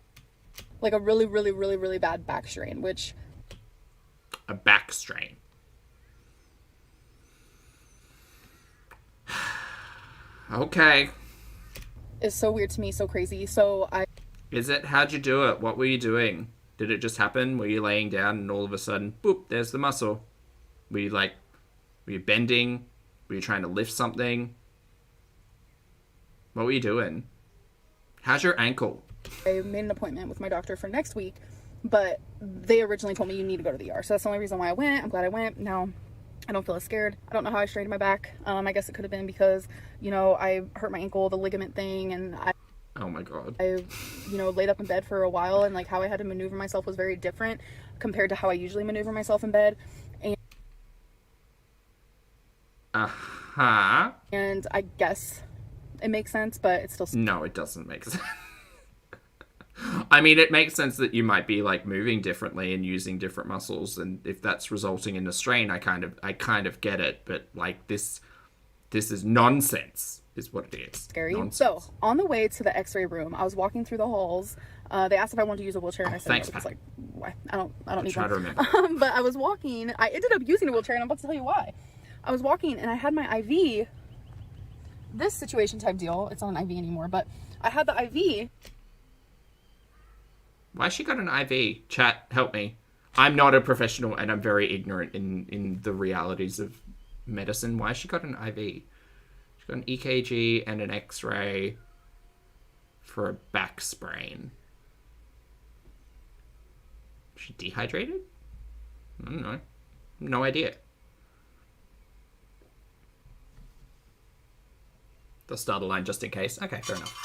Like a really, really, really, really bad back strain, which... A back strain. Okay. It's so weird to me, so crazy. So Is it? How'd you do it? What were you doing? Did it just happen? Were you laying down and all of a sudden, boop, there's the muscle? Were you bending? Were you trying to lift something? What were you doing? How's your ankle? I made an appointment with my doctor for next week, but they originally told me you need to go to the ER. So that's the only reason why I went. I'm glad I went. Now I don't feel as scared. I don't know how I strained my back. I guess it could have been because, you know, I hurt my ankle, the ligament thing, and oh my God. I, you know, laid up in bed for a while, and like how I had to maneuver myself was very different compared to how I usually maneuver myself in bed. And I guess it makes sense, but it's still... No, it doesn't make sense. I mean, it makes sense that you might be like moving differently and using different muscles, and if that's resulting in a strain, I kind of get it. But like this is nonsense, is what it is. Scary. Nonsense. So on the way to the X-ray room, I was walking through the halls. They asked if I wanted to use a wheelchair, and I said, thanks, no. I was Pat. like, why? I don't need try one. to remember. But I was walking. I ended up using a wheelchair, and I'm about to tell you why. I was walking, and I had my IV. This situation type deal. It's not an IV anymore, but I had the IV. Why she got an IV? Chat, help me. I'm not a professional, and I'm very ignorant in the realities of medicine. Why she got an IV? She got an EKG and an X-ray for a back sprain. She dehydrated? I don't know. No idea. The starter line just in case. Okay, fair enough.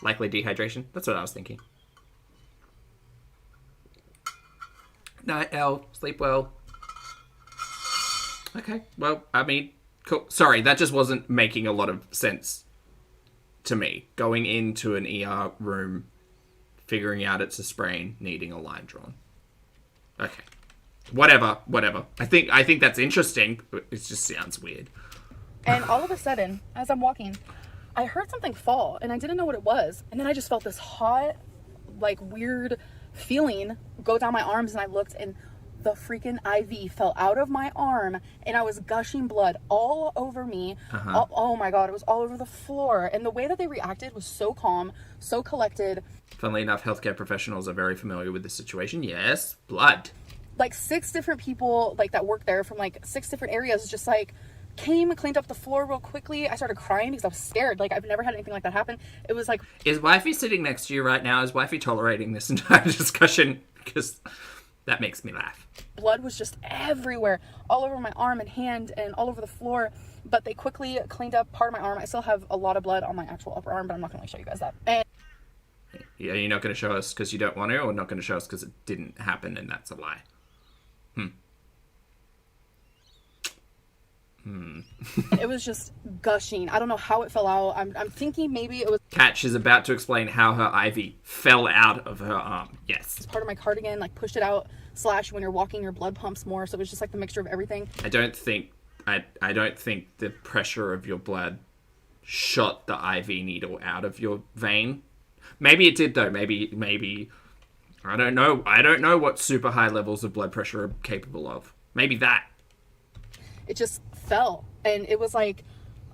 Likely dehydration. That's what I was thinking. Night, Elle. Sleep well. Okay, well, I mean, cool. Sorry, that just wasn't making a lot of sense to me. Going into an ER room, figuring out it's a sprain, needing a line drawn. Okay. Whatever. I think that's interesting, but it just sounds weird. And all of a sudden, as I'm walking, I heard something fall, and I didn't know what it was. And then I just felt this hot, like, weird feeling go down my arms, and I looked, and the freaking IV fell out of my arm, and I was gushing blood all over me. Oh my God, it was all over the floor. And the way that they reacted was so calm, so collected. Funnily enough, healthcare professionals are very familiar with this situation. Yes, blood. Like 6 different people like that work there from like 6 different areas just like came and cleaned up the floor real quickly. I started crying because I was scared. Like, I've never had anything like that happen. It was like... Is Wifey sitting next to you right now? Is Wifey tolerating this entire discussion? Because that makes me laugh. Blood was just everywhere, all over my arm and hand and all over the floor. But they quickly cleaned up part of my arm. I still have a lot of blood on my actual upper arm, but I'm not going to show you guys that. And yeah, you're not going to show us because you don't want to, or not going to show us because it didn't happen and that's a lie? It was just gushing. I don't know how it fell out. I'm thinking maybe it was... Catch is about to explain how her IV fell out of her arm. Yes. It's part of my cardigan, like pushed it out, / when you're walking, your blood pumps more. So it was just like the mixture of everything. I don't think the pressure of your blood shot the IV needle out of your vein. Maybe it did though. Maybe I don't know. I don't know what super high levels of blood pressure are capable of. Maybe that. It just fell, and it was like,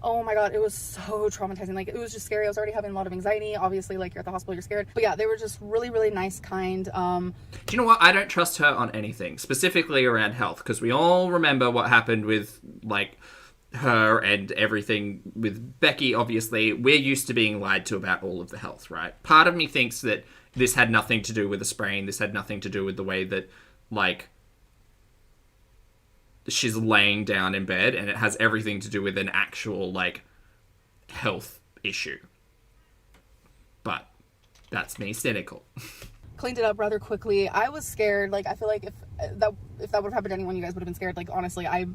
oh my God, it was so traumatizing. Like, it was just scary. I was already having a lot of anxiety. Obviously, like, you're at the hospital, you're scared. But yeah, they were just really, really nice, kind. Do you know what? I don't trust her on anything, specifically around health, because we all remember what happened with, like, her and everything with Becky. Obviously, we're used to being lied to about all of the health, right? Part of me thinks that this had nothing to do with a sprain. This had nothing to do with the way that, like, she's laying down in bed, and it has everything to do with an actual, like, health issue. But that's me cynical. Cleaned it up rather quickly. I was scared. Like, I feel like if that would have happened to anyone, you guys would have been scared. Like, honestly, I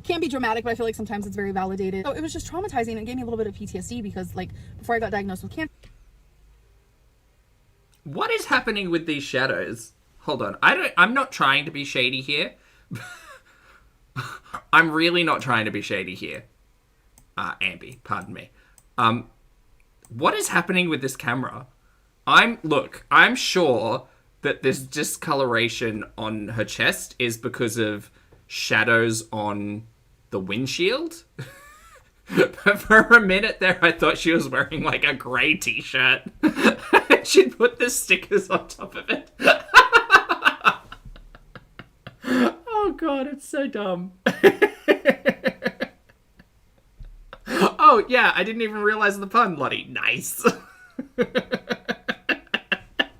can't be dramatic, but I feel like sometimes it's very validated. So it was just traumatizing, and it gave me a little bit of PTSD because, like, before I got diagnosed with cancer. What is happening with these shadows? Hold on. I'm not trying to be shady here. I'm really not trying to be shady here. Ambi, pardon me. What is happening with this camera? I'm sure that this discoloration on her chest is because of shadows on the windshield. But for a minute there, I thought she was wearing, like, a grey t-shirt. She'd put the stickers on top of it. Oh God, it's so dumb. Oh yeah, I didn't even realize the pun, Lottie. Nice.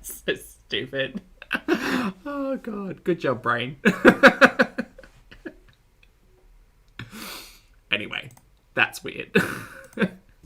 So stupid. Oh God, good job, brain. Anyway, that's weird.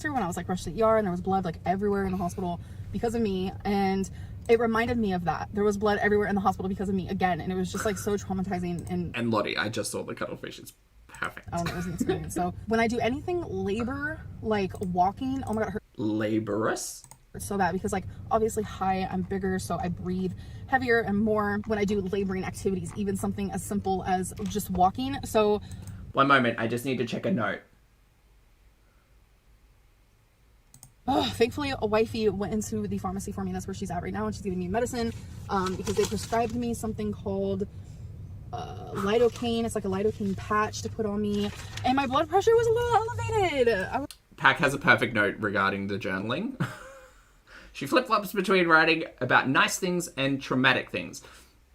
When I was like rushed to the ER, and there was blood like everywhere in the hospital because of me, and it reminded me of that. There was blood everywhere in the hospital because of me again, and it was just like so traumatizing. And Lottie, I just saw the cuttlefish. It's perfect. Oh, that was an experience. So when I do anything labor, like walking, oh my God, it hurts. Laborious? It's so bad because, like, obviously I'm bigger, so I breathe heavier and more when I do laboring activities, even something as simple as just walking. So one moment, I just need to check a note. Oh, thankfully, a wifey went into the pharmacy for me. That's where she's at right now, and she's giving me medicine because they prescribed me something called lidocaine. It's like a lidocaine patch to put on me, and my blood pressure was a little elevated. Pac has a perfect note regarding the journaling. She flip-flops between writing about nice things and traumatic things.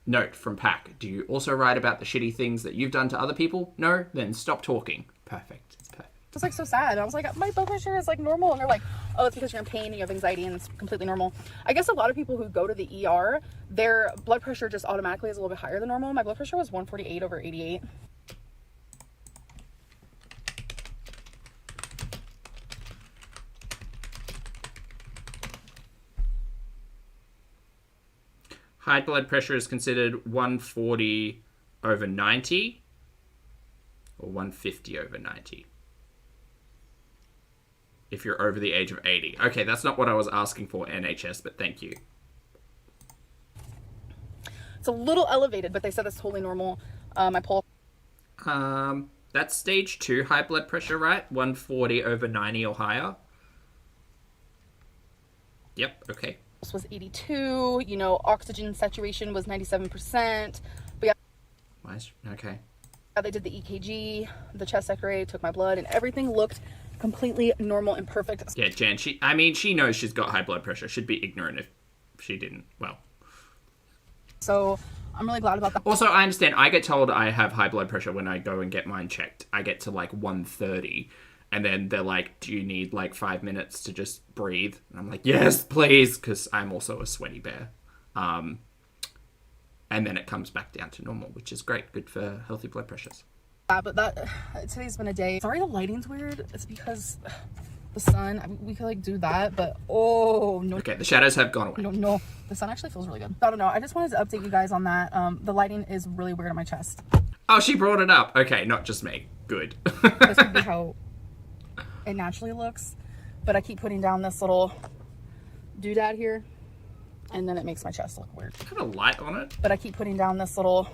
Note from Pac: do you also write about the shitty things that you've done to other people? No? Then stop talking. Perfect. It's perfect. It was like so sad. I was like, my blood pressure is like normal, and they're like, oh, it's because you're in pain and you have anxiety, and it's completely normal. I guess a lot of people who go to the ER, their blood pressure just automatically is a little bit higher than normal. My blood pressure was 148/88. High blood pressure is considered 140 over 90 or 150 over 90. If you're over the age of 80. Okay, that's not what I was asking for, NHS, but thank you. It's a little elevated, but they said that's totally normal. My pulse. That's stage 2 high blood pressure, right? 140 over 90 or higher. Yep, okay. Was 82, you know, oxygen saturation was 97%. But yeah. Okay. They did the EKG, the chest x-ray, took my blood, and everything looked completely normal and perfect. Yeah, Jan, she knows she's got high blood pressure. She'd be ignorant if she didn't. Well. So I'm really glad about that. Also, I understand. I get told I have high blood pressure when I go and get mine checked. I get to like 130. And then they're like, do you need like 5 minutes to just breathe? And I'm like, yes, please, because I'm also a sweaty bear. And then it comes back down to normal, which is great. Good for healthy blood pressures. Yeah, but today's been a day. Sorry the lighting's weird. It's because the sun, I mean, we could like do that, but oh, no. Okay, the shadows have gone away. No, the sun actually feels really good. I don't know. I just wanted to update you guys on that. The lighting is really weird on my chest. Oh, she brought it up. Okay, not just me. Good. This would be how it naturally looks, but I keep putting down this little doodad here, and then it makes my chest look weird. Have a light on it. But I keep putting down this little.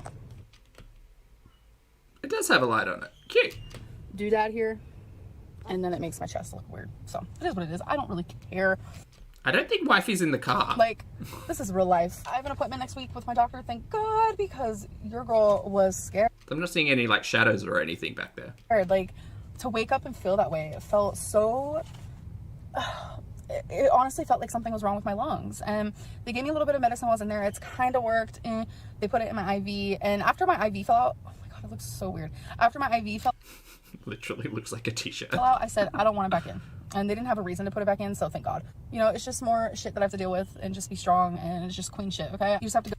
It does have a light on it. Cute. Doodad here, and then it makes my chest look weird. So it is what it is. I don't really care. I don't think wifey's in the car. Like, this is real life. I have an appointment next week with my doctor. Thank God, because your girl was scared. I'm not seeing any like shadows or anything back there. Like, to wake up and feel that way, it felt so. It honestly felt like something was wrong with my lungs. And they gave me a little bit of medicine while I was in there. It's kind of worked. They put it in my IV. And after my IV fell out, oh my God, it looks so weird. After my IV fell Literally looks like a t-shirt. out, I said, I don't want it back in. And they didn't have a reason to put it back in, so thank God. You know, it's just more shit that I have to deal with and just be strong. And it's just queen shit, okay? You just have to go.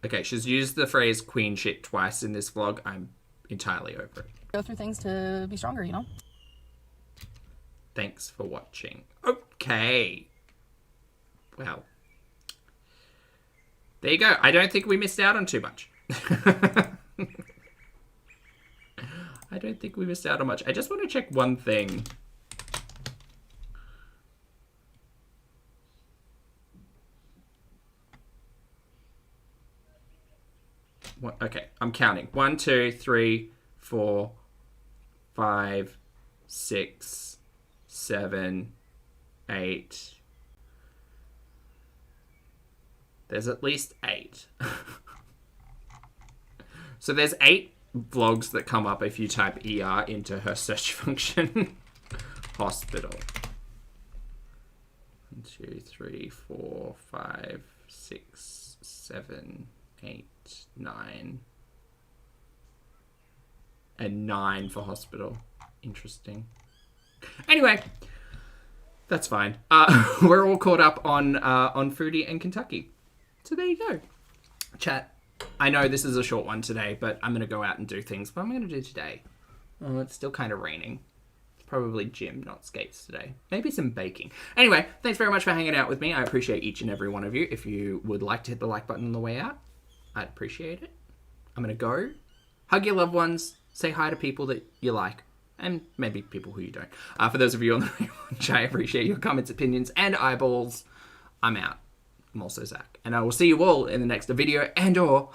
Okay, she's used the phrase queen shit twice in this vlog. I'm entirely over it. Go through things to be stronger, you know? Thanks for watching. Okay. Well. There you go. I don't think we missed out on too much. I don't think we missed out on much. I just want to check one thing. Okay, I'm counting. 1, 2, 3, 4, 5, 6, 7, 8. There's at least 8. So there's 8 vlogs that come up if you type ER into her search function. Hospital. 1, 2, 3, 4, 5, 6, 7, 8, 9. And 9 for hospital. Interesting. Anyway, that's fine. We're all caught up on Foodie and Kentucky. So there you go. Chat. I know this is a short one today, but I'm going to go out and do things. What am I going to do today? Oh, it's still kind of raining. It's probably gym, not skates today. Maybe some baking. Anyway, thanks very much for hanging out with me. I appreciate each and every one of you. If you would like to hit the like button on the way out, I'd appreciate it. I'm going to go. Hug your loved ones. Say hi to people that you like. And maybe people who you don't. For those of you on the rewatch, I appreciate your comments, opinions, and eyeballs. I'm out. I'm also Zach. And I will see you all in the next video and or